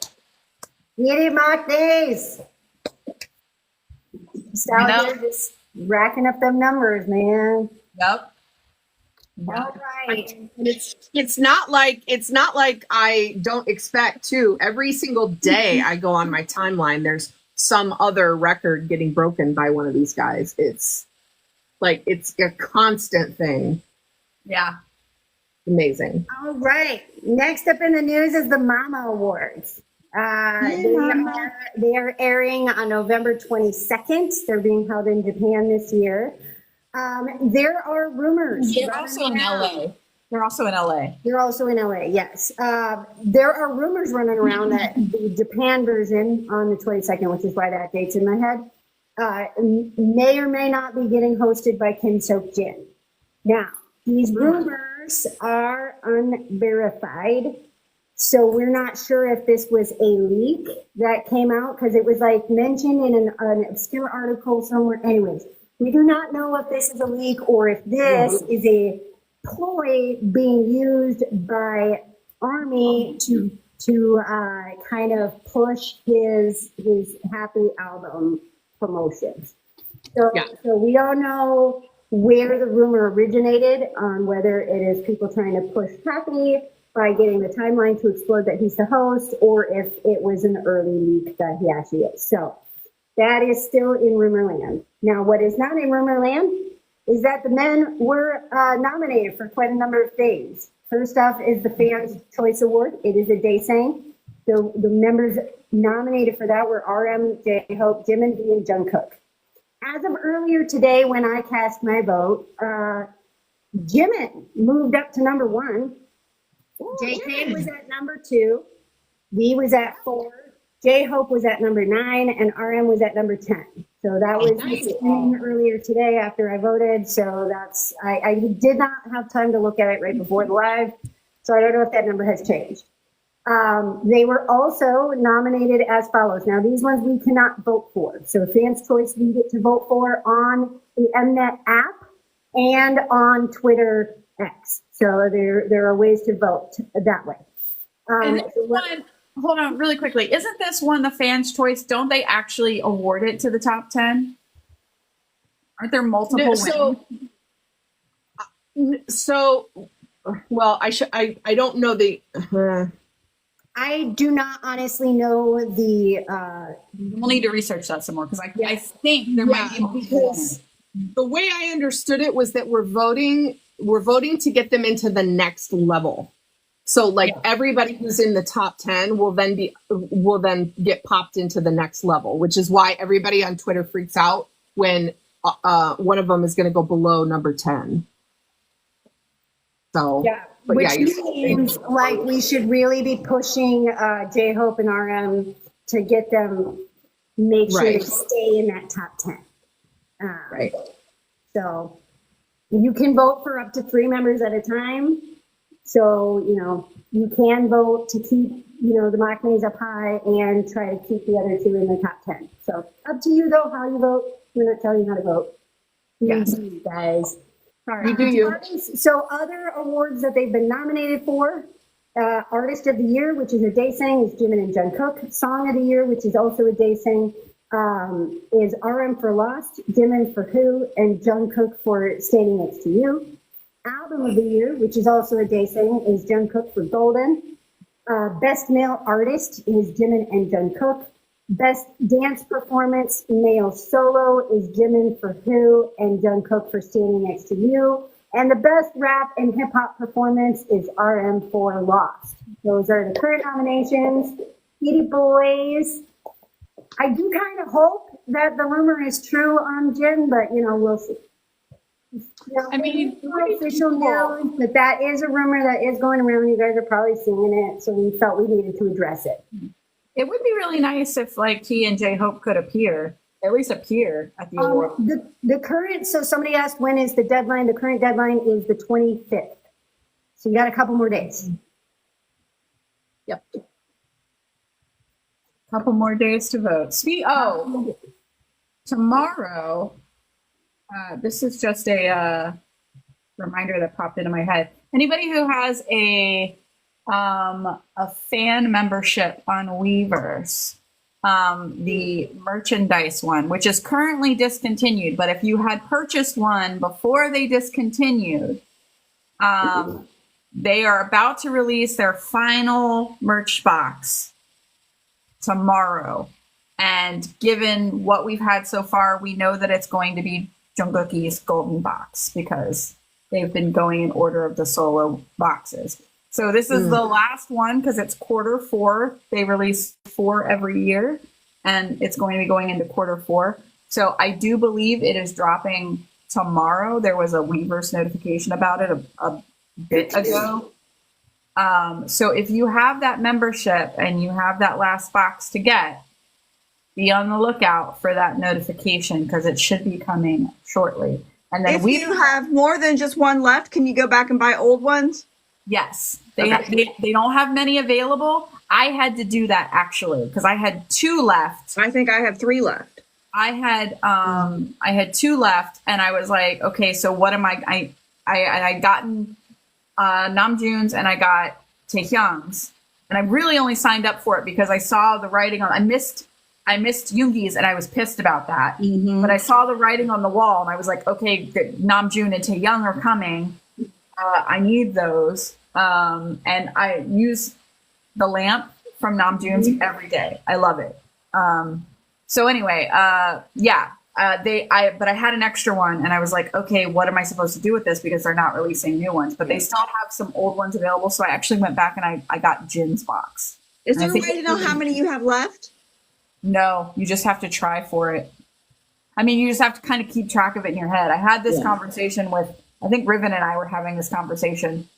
Get it, maknaes. Just out know. there just racking up them numbers, man. Yep. All right. And it's not like I don't expect to. Every single day I go on my timeline, there's some other record getting broken by one of these guys. It's a constant thing. Yeah. Amazing. All right. Next up in the news is the Mama Awards. They are airing on November 22nd. They're being held in Japan this year. There are rumors. They're also in LA. They're also in LA. They're also in LA, yes. There are rumors running around that the Japan version on the 22nd, which is why that date's in my head, may or may not be getting hosted by Kim Sok-jin. Now, these rumors are unverified, so we're not sure if this was a leak that came out, because it was like mentioned in an obscure article somewhere. Anyways, we do not know if this is a leak or if this is a ploy being used by Army to kind of push his Happy album promotions. So we don't know where the rumor originated, on whether it is people trying to push Happy by getting the timeline to explode that he's the host, or if it was an early leak that he actually is. So that is still in rumor land. Now, what is not in rumor land is that the men were nominated for quite a number of things. First off is the Fans' Choice Award. It is a daesang. The members nominated for that were RM, J-Hope, Jimin, V, and Jungkook. as of earlier today, when I cast my vote, Jimin moved up to number 1. JK was at number 2. V was at 4. J-Hope was at number 9, and RM was at number 10. So that was earlier today after I voted. So that's, I did not have time to look at it right before the live. So I don't know if that number has changed. They were also nominated as follows. Now, these ones we cannot vote for. So Fans Choice we get to vote for on the Mnet app and on Twitter X. So there are ways to vote that way. And this one, hold on really quickly. Isn't this one the Fans Choice? Don't they actually award it to the top 10? Aren't there multiple wins? Well, I don't know the. I do not honestly know the. We'll need to research that some more because I think there might be because the way I understood it was that we're voting to get them into the next level. So everybody who's in the top 10 will then get popped into the next level, which is why everybody on Twitter freaks out when one of them is going to go below number 10. So which means like we should really be pushing J-Hope and RM to get them make sure to stay in that top 10. Right. So you can vote for up to 3 members at a time. So, you can vote to keep, the maknaes up high and try to keep the other 2 in the top 10. So up to you though, how you vote. We're not telling you how to vote. Yes. You guys. You do you. So other awards that they've been nominated for, Artist of the Year, which is a daysing, is Jimin and Jungkook. Song of the Year, which is also a daysing, is RM for Lost, Jimin for Who, and Jungkook for Standing Next to You. Album of the Year, which is also a daysing, is Jungkook for Golden. Best Male Artist is Jimin and Jungkook. Best Dance Performance Male Solo is Jimin for Who and Jungkook for Standing Next to You. And the Best Rap and Hip Hop Performance is RM for Lost. Those are the current nominations. Kitty Boys. I do kind of hope that the rumor is true on Jin, but we'll see. I mean, official news, but that is a rumor that is going around. You guys are probably seeing it, so we felt we needed to address it. It would be really nice if he and J-Hope could at least appear at the award. The current, so somebody asked when is the deadline? The current deadline is the 25th. So you got a couple more days. Yep. Couple more days to vote. Tomorrow, this is just a reminder that popped into my head. Anybody who has a fan membership on Weverse, the merchandise one, which is currently discontinued, but if you had purchased one before they discontinued, they are about to release their final merch box tomorrow. And given what we've had so far, we know that it's going to be Jungkook's golden box because they've been going in order of the solo boxes. So this is the last one because it's Q4. They release 4 every year, and it's going to be going into Q4. So I do believe it is dropping tomorrow. There was a Weverse notification about it a bit ago. So if you have that membership and you have that last box to get, be on the lookout for that notification because it should be coming shortly. And then if you have more than just one left, can you go back and buy old ones? Yes, they don't have many available. I had to do that actually because I had 2 left. I think I have 3 left. I had 2 left, and I was like, okay, so what am I gotten Namjoon's and I got Taehyung's, and I really only signed up for it because I saw the writing on. I missed Yoongi's, and I was pissed about that. Mm-hmm. But I saw the writing on the wall, and I was like, okay, Namjoon and Taehyung are coming. I need those. And I use the lamp from Namjoon's every day. I love it. So anyway, but I had an extra one, and I was like, okay, what am I supposed to do with this? Because they're not releasing new ones, but they still have some old ones available. So I actually went back and I got Jin's box. Is there a way to know how many you have left? No, you just have to try for it. I mean, you just have to kind of keep track of it in your head. I had this conversation with, I think Riven and I were having this conversation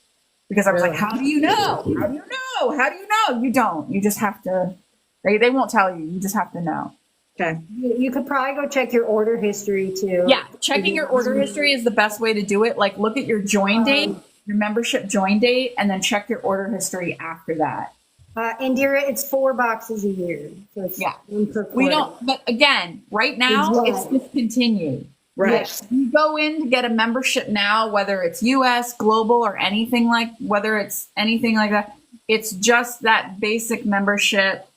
because I was like, how do you know? How do you know? How do you know? You don't. You just have to, they won't tell you. You just have to know. Okay. You could probably go check your order history too. Yeah. Checking your order history is the best way to do it. Like look at your join date, your membership join date, and then check your order history after that. Indira, it's 4 boxes a year. So it's one per We quarter. don't, but again, right now it's discontinued. Right. You go in to get a membership now, whether it's US, global, or anything like, whether it's anything like that, it's just that basic membership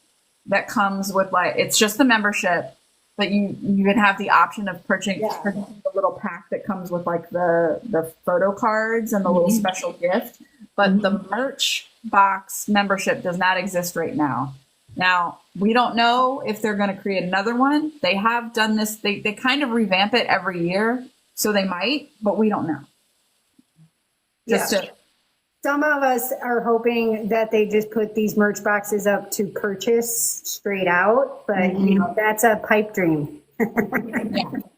that comes with like, it's just the membership, but you can have the option of purchasing the little pack that comes with like the photo cards and the little special gift. But the merch box membership does not exist right now. Now, we don't know if they're going to create another one. They have done this. They kind of revamp it every year. So they might, but we don't know. Some of us are hoping that they just put these merch boxes up to purchase straight out, but you know, that's a pipe dream. I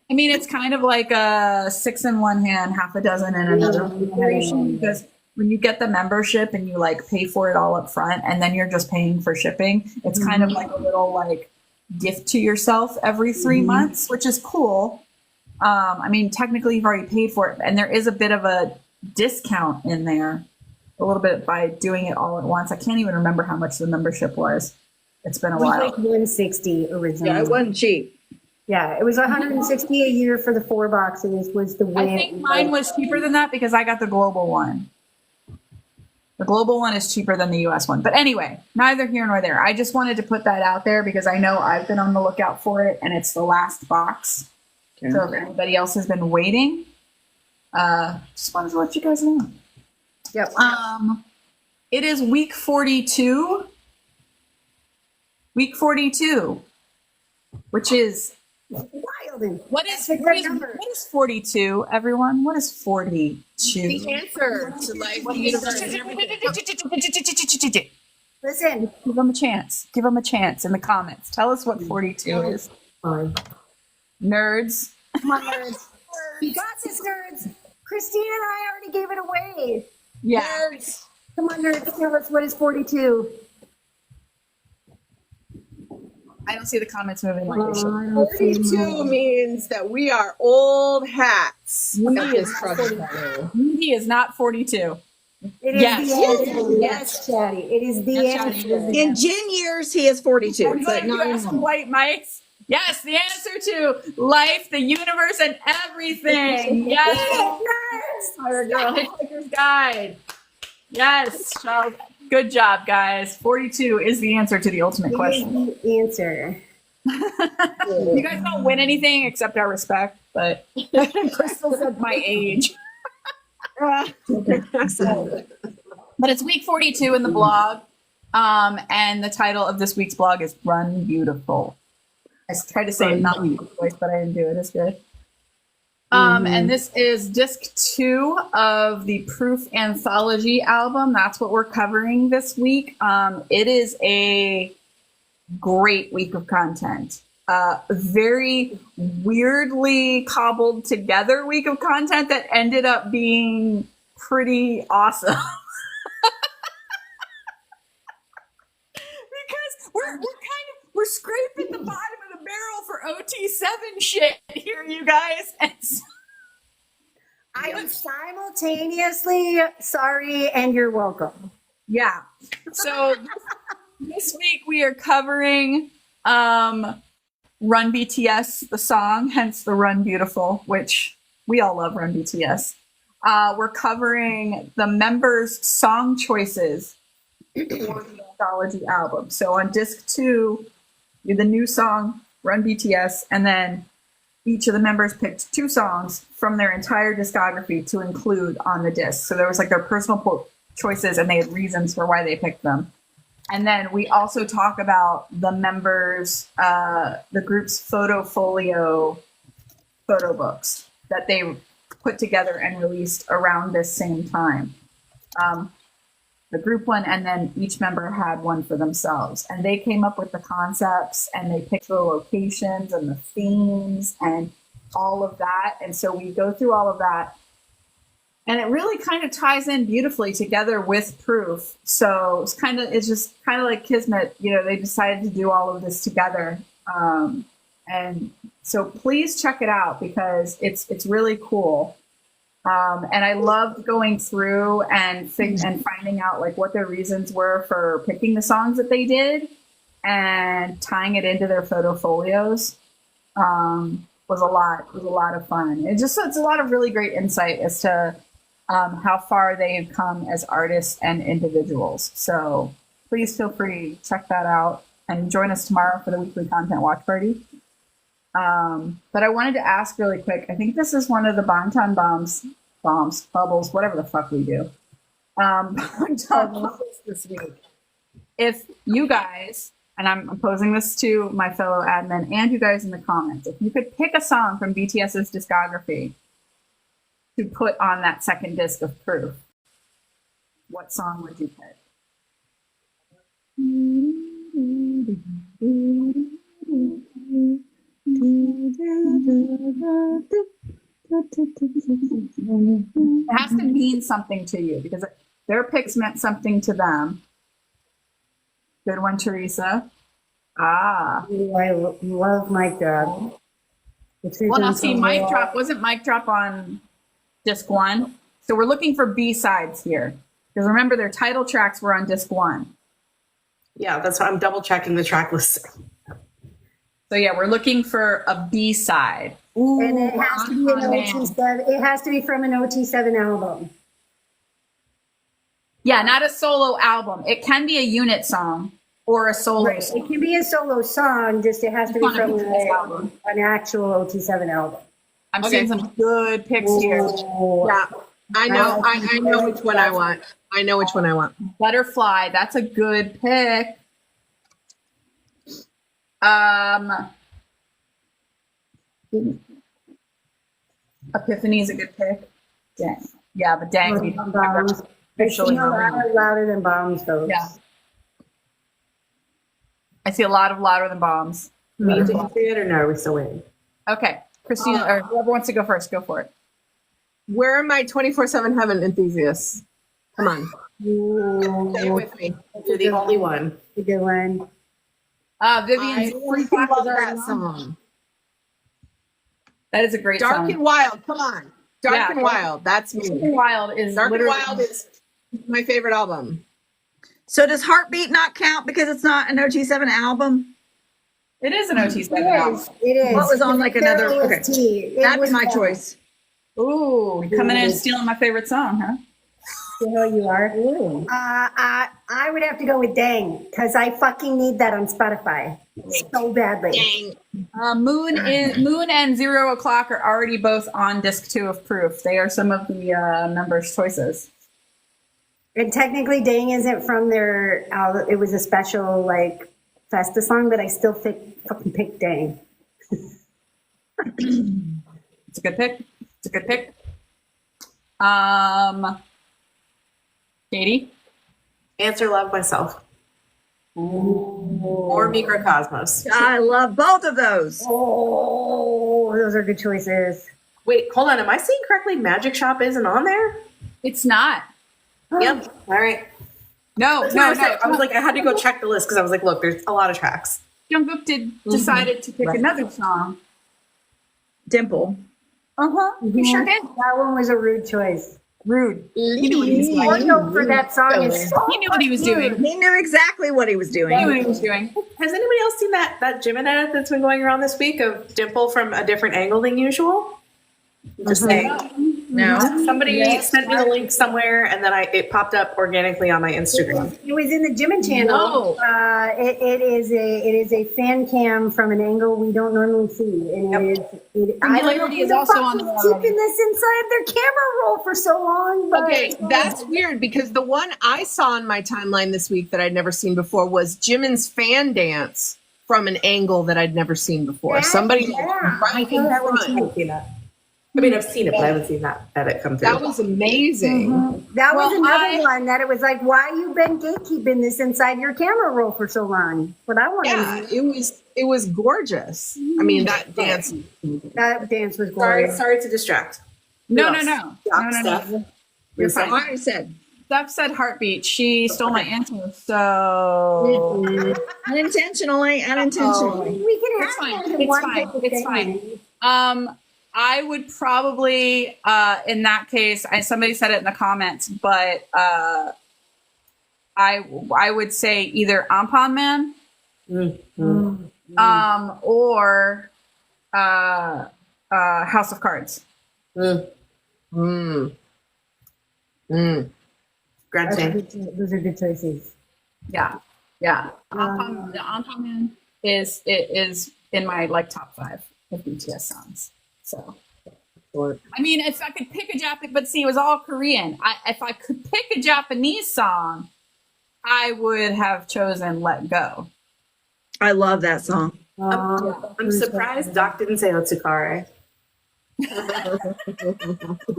mean, it's kind of like a 6 in one hand, half a dozen in another. Because when you get the membership and you like pay for it all up front and then you're just paying for shipping, it's kind of like a little like gift to yourself every 3 months, which is cool. I mean, technically you've already paid for it and there is a bit of a discount in there a little bit by doing it all at once. I can't even remember how much the membership was. It's been a while. Like 160 originally. Yeah, it wasn't cheap. Yeah, it was 160 a year for the 4 boxes was the way. I think mine was cheaper than that because I got the global one. The global one is cheaper than the US one. But anyway, neither here nor there. I just wanted to put that out there because I know I've been on the lookout for it and it's the last box. Okay. So if anybody else has been waiting, just wanted to let you guys know. Yep. It is week 42. Week 42, which is Wild. what is 42, everyone? What is 42? The answer to life, the universe, and everything. Listen. Give them a chance. Give them a chance in the comments. Tell us what 42 is. Fine. Nerds. Come on, nerds. You got this, nerds. Christine and I already gave it away. Yeah. Nerds. Come on, nerds. Tell us what is 42. I don't see the comments moving like they should. 42 means that we are old hats. Yoongi is not 42. It is Yes. the answer. Yes, Chatty. It is the Yes, Chatty, answer. it is In Jin years, he is 42. But You not asked anymore. white mice. Yes, the answer to life, the universe, and everything. Yes. Our girl, Hitchhiker's Guide. Yes, Charles. Good job, guys. 42 is the answer to the ultimate question. It is the answer. You guys don't win anything except our respect, but Crystal said my age. But it's week 42 in the blog. And the title of this week's blog is Run Beautiful. I tried to say it not in voice, but I didn't do it. It's good. And this is disc 2 of the Proof Anthology album. That's what we're covering this week. It is a great week of content. Very weirdly cobbled together week of content that ended up being pretty awesome. Because we're scraping the bottom of the barrel for OT7 shit here, you guys. And I am simultaneously sorry and you're welcome. yeah. So this week we are covering Run BTS, the song, hence the Run Beautiful, which we all love Run BTS. We're covering the members' song choices for the anthology album. So on disc 2, the new song, Run BTS, and then each of the members picked 2 songs from their entire discography to include on the disc. So there was like their personal choices and they had reasons for why they picked them. And then we also talk about the members, the group's photo books that they put together and released around this same time. the group one, and then each member had one for themselves. And they came up with the concepts and they picked the locations and the themes and all of that. And so we go through all of that. And it really kind of ties in beautifully together with Proof. So it's just kind of like Kismet, you know, they decided to do all of this together. And so please check it out because it's really cool. And I loved going through and finding out like what their reasons were for picking the songs that they did and tying it into their photo folios. Was a lot of fun. It's a lot of really great insight as to how far they've come as artists and individuals. So please feel free to check that out and join us tomorrow for the weekly content watch party. But I wanted to ask really quick. I think this is one of the Bantan bubbles, whatever the fuck we do. Bantan bubbles this week. If you guys, and I'm posing this to my fellow admin and you guys in the comments, if you could pick a song from BTS's discography to put on that second disc of Proof, what song would you pick? It has to mean something to you because their picks meant something to them. Good one, Teresa. Ah. Ooh, I love Mic Drop. Well, now see, Mic Drop wasn't Mic Drop on disc 1. So we're looking for B-sides here. Because remember, their title tracks were on disc 1. Yeah, that's why I'm double checking the track list. So yeah, we're looking for a B-side. And it has to be an OT7. It has to be from an OT7 album. Yeah, not a solo album. It can be a unit song or a solo Right. song. It can be a solo song, just it has to be on a from BTS album. an actual OT7 album. I'm seeing some good picks here. Yeah, I know which one I want. I know which one I want. Butterfly, that's a good pick. Epiphany is a good pick. Dang. Yeah, but dang, we don't have Bombs. officially Louder than bombs, though. Yeah. I see a lot of louder than bombs. Did you see it or no? Are we still waiting? Okay, Christina, or whoever wants to go first, go for it. Where are my 24/7 heaven enthusiasts? Come on. Stay with me. You're the only one. A good one. Vivian's Free freaking Clap love is already that on. song. That is a great Dark song. and Wild. Come on. Dark Yeah. and Wild. That's Dark and me. Wild is Dark and literally Wild is my favorite album. So does Heartbeat not count because it's not an OT7 album? It is an OT7 It album. is. It is. What was on like another? Okay, OST. that'd be my choice. Ooh, coming in and stealing my favorite song, huh? The hell you are. I would have to go with Dang because I fucking need that on Spotify so badly. Moon and 0 O'Clock are already both on disc 2 of Proof. They are some of the members' choices. And technically, Dang isn't from their album. It was a special like Festa song, but I still fucking picked Dang. It's a good pick. It's a good pick. Katie? Answer Love Myself. Or Microcosmos. I love both of those. Oh, those are good choices. Wait, hold on. Am I seeing correctly? Magic Shop isn't on there? It's not. Yep. All right. No. I was like, I had to go check the list because I was like, look, there's a lot of tracks. Jungkook decided to pick another song. Dimple. He sure did. That one was a rude choice. Rude. He knew what he was doing. Audio for that song is so He knew what he was doing. He knew exactly what he was He knew doing. what he was doing. Has anybody else seen that Jimin edit that's been going around this week of Dimple from a different angle than usual? Just saying. No. Somebody sent me the link somewhere, and then it popped up organically on my Instagram. It was in the Jimin channel. It is a fan cam from an angle we don't normally see, and I don't know Singularity who is the also fuck on was the keeping this inside their camera roll for so long. But Okay, that's weird because the one I saw on my timeline this week that I'd never seen before was Jimin's fan dance from an angle that I'd never seen before. Somebody I right think in that was front. you. I mean, I've seen it, but I haven't seen that edit come through. That was amazing. That was Well, another one that it was like, why you been gatekeeping this inside your camera roll for so long? But I want Yeah, it was gorgeous. I mean, that dance. that dance was glorious. Sorry to distract. No. Steph. You're Lisa. fine. I already said. Steph said heartbeat. She stole my answer. So Unintentionally. We can have It's fine. more than It's one fine. type of It's thing. fine. I would probably, in that case, somebody said it in the comments, but I would say either Ampon Man, or House of Cards. Grand Chain. Those are good choices. Yeah. Ampon Man is in my like top 5 of BTS songs. So, I mean, if I could pick a Japanese, but see, it was all Korean. If I could pick a Japanese song, I would have chosen "Let Go." I love that song. I'm surprised Doc didn't say Otsukare.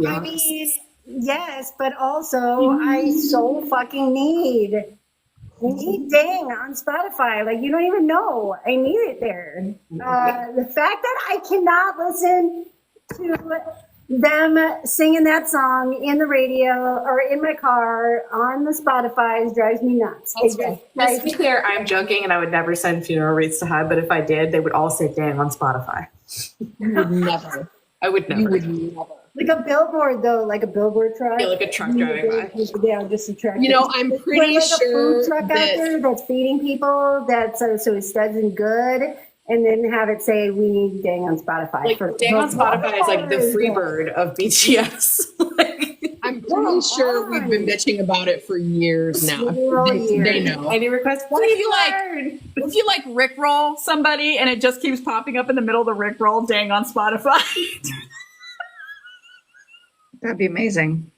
I mean, yes, but also I so fucking need Dang on Spotify. Like, you don't even know. I need it there. The fact that I cannot listen to them singing that song in the radio or in my car on the Spotify drives me nuts. Just to be clear, I'm joking and I would never send funeral wreaths to HUD, but if I did, they would all say Dang on Spotify. You would never. I would never. You would never. Like a billboard, though, like a billboard truck. Yeah, like a truck driving by. Yeah, just a truck. You know, I'm Put, pretty like a sure food truck out that there that's feeding people. That's so it doesn't good, and then have it say we need Dang on Spotify. Like Dang on Spotify is like the free bird of BTS. I'm pretty sure we've been bitching about it for years now. They know. Any requests? What if you like Rickroll somebody and it just keeps popping up in the middle of the Rickroll "Dang" on Spotify? That'd be amazing.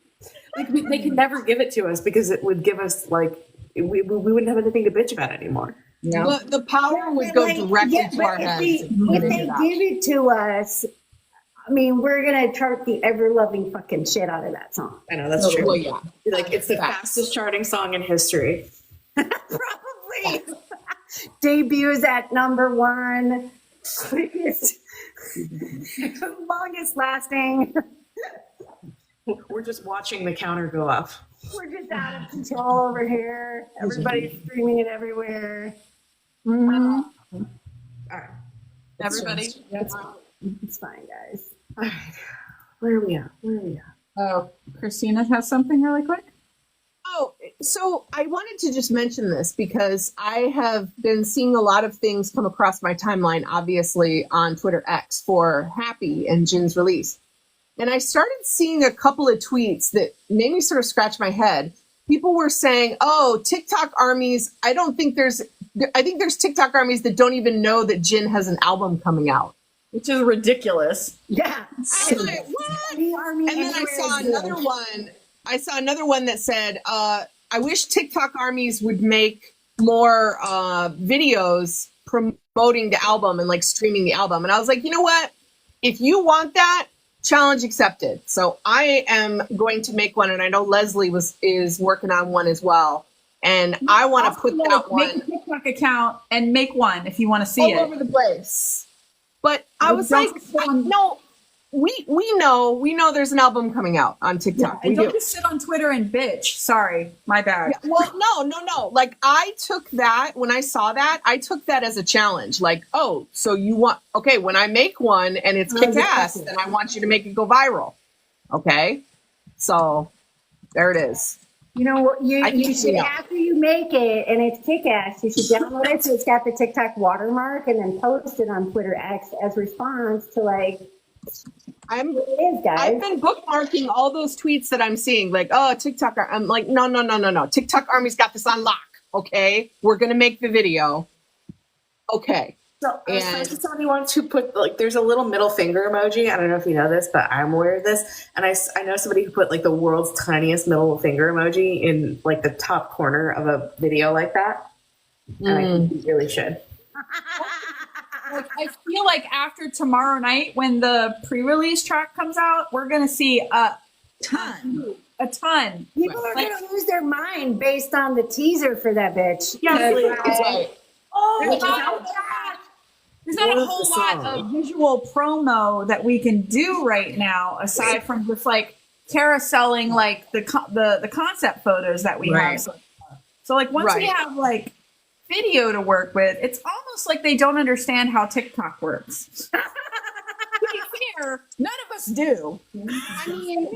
Like they could never give it to us because it would give us like we wouldn't have anything to bitch about anymore. Yeah. The power would go directly to our heads. If they give it to us, I mean, we're gonna chart the ever loving fucking shit out of that song. I know that's true. Well, yeah. Like it's the Facts. fastest charting song in history. Probably debuts at #1, longest lasting. We're just watching the counter go up. We're just out of control over here. Everybody's streaming it everywhere. All right. Everybody. It's fine, guys. All right. Where are we at? Oh, Christina has something really quick. Oh, so I wanted to just mention this because I have been seeing a lot of things come across my timeline, obviously on Twitter X for Happy and Jin's release. And I started seeing a couple of tweets that made me sort of scratch my head. People were saying, oh, TikTok armies, I think there's TikTok armies that don't even know that Jin has an album coming out. Which is ridiculous. Yeah. I'm like, what? And then I saw another one that said, I wish TikTok armies would make more videos promoting the album and like streaming the album. And I was like, you know what? If you want that, challenge accepted. So I am going to make one, and I know Leslie is working on one as well. And I want to put that one. Make a TikTok account and make one if you want to see all it. over the place. But I was like, no, we know there's an album coming out on TikTok. And don't just sit on Twitter and bitch. Sorry, my bad. Yeah, well, no. Like I took that when I saw that, I took that as a challenge. Like, oh, so you want, okay, when I make one and it's kick-ass, then I want you to make it go viral. Okay. So there it is. You know, you should, after you make it and it's kick-ass, you should download it so it's got the TikTok watermark and then post it on Twitter X as response to like, I've been bookmarking all those tweets that I'm seeing, like, oh, TikTok. I'm like, no. TikTok Army's got this on lock. Okay, we're gonna make the video. Okay. So I was trying to tell anyone to put like there's a little middle finger emoji. I don't know if you know this, but I'm aware of this. And I know somebody who put like the world's tiniest middle finger emoji in like the top corner of a video like that. And I think you really should. Like, I feel like after tomorrow night, when the pre-release track comes out, we're gonna see a ton. People are going to lose their mind based on the teaser for that bitch. Yes, Oh, There's not a whole lot of visual promo that we can do right now, aside from just like carouseling like the concept photos that we have. So like once we have like video to work with, it's almost like they don't understand how TikTok works. To be fair, none of us do. I mean,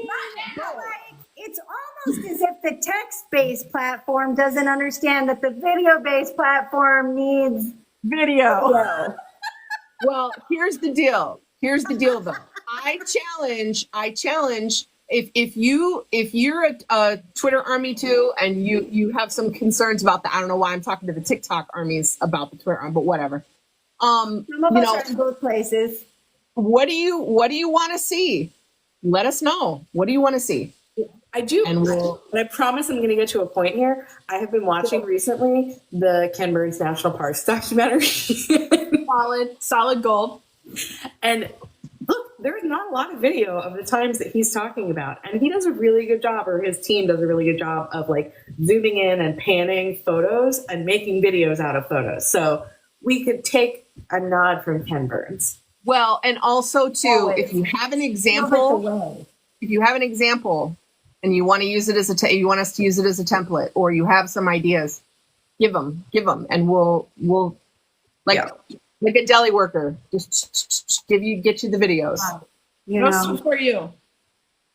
it's almost as if the text-based platform doesn't understand that the video-based platform needs Video. Well, here's the deal. Here's the deal, though. I challenge. If you're a Twitter army too, and you have some concerns about the, I don't know why I'm talking to the TikTok armies about the Twitter army, but whatever. Some of us are in both places. What do you want to see? Let us know. What do you want to see? I do, And I promise I'm going to get to a point here. I have been watching recently the Ken Burns National Parks documentary. Solid gold. And look, there's not a lot of video of the times that he's talking about. And he does a really good job, or his team does a really good job of like zooming in and panning photos and making videos out of photos. So we could take a nod from Ken Burns. Well, and also too, if you have an example, and you want to use it as you want us to use it as a template, or you have some ideas, give them, and we'll like a deli worker, just get you the videos. You know, for you.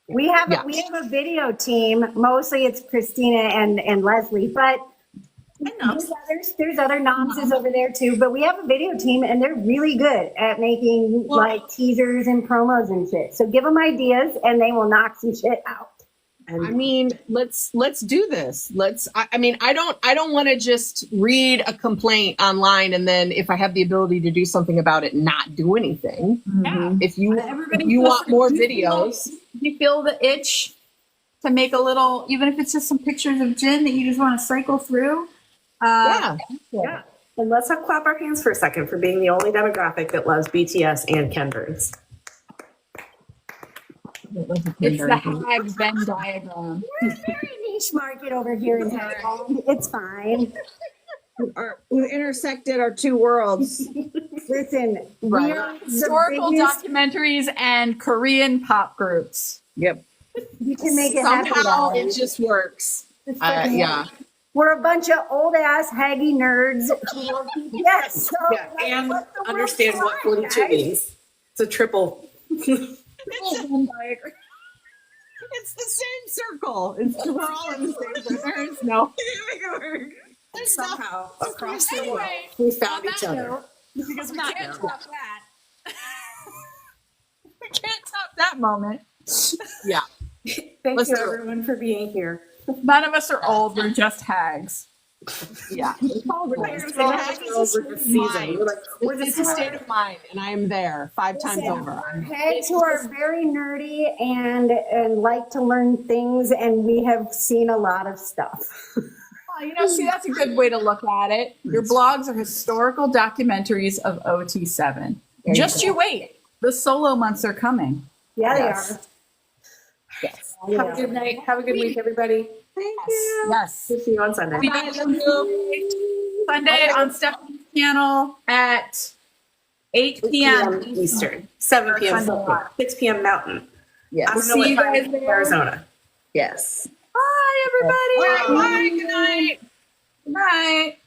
we have a video team. Mostly it's Christina and Leslie, but there's other nonsense over there too. But we have a video team, and they're really good at making like teasers and promos and shit. So give them ideas, and they will knock some shit out. I mean, let's do this. I don't want to just read a complaint online and then if I have the ability to do something about it, not do anything. Yeah. If you want more videos, you feel the itch to make a little, even if it's just some pictures of Jin that you just want to cycle through. Yeah. And let's clap our hands for a second for being the only demographic that loves BTS and Ken Burns. It's the hag Venn diagram. We're a very niche market over here in Thailand. It's fine. We've intersected our two worlds. Listen, Right. we are Historical the biggest, documentaries and Korean pop groups. Yep. you can make it happen. somehow it guys. just works. It's fucking Yeah. We're a bunch of old ass haggy nerds. Yes. So, Yeah, like, and let the world understand what fly, 42 guys. means. It's a triple. Venn diagram. It's the same circle. We're all in the same circle. There is no. Somehow across the world, Anyway, we found on each that other. note, because we can't top that. We can't top that moment. Yeah. Thank Let's you, do it. everyone, for being here. None of us are old. We're just hags. Yeah. We're It's a state of mind, and I am there 5 times over. Hags who are very nerdy and like to learn things, and we have seen a lot of stuff. Oh, see, that's a good way to look at it. Your blogs are historical documentaries of OT7. Just you wait. The solo months are coming. Yeah, Yes. they are. Yes. Have a good night. Have a good week, everybody. Thank you. Yes. We'll see you on Sunday. We got Sunday on Stephanie's channel at 8 p.m. Eastern, 7 p.m. Sunday Central, 6 p.m. Mountain. Yes. I don't know See what you time guys in there. Arizona. Yes. Bye, everybody. Bye. Good night. Good night.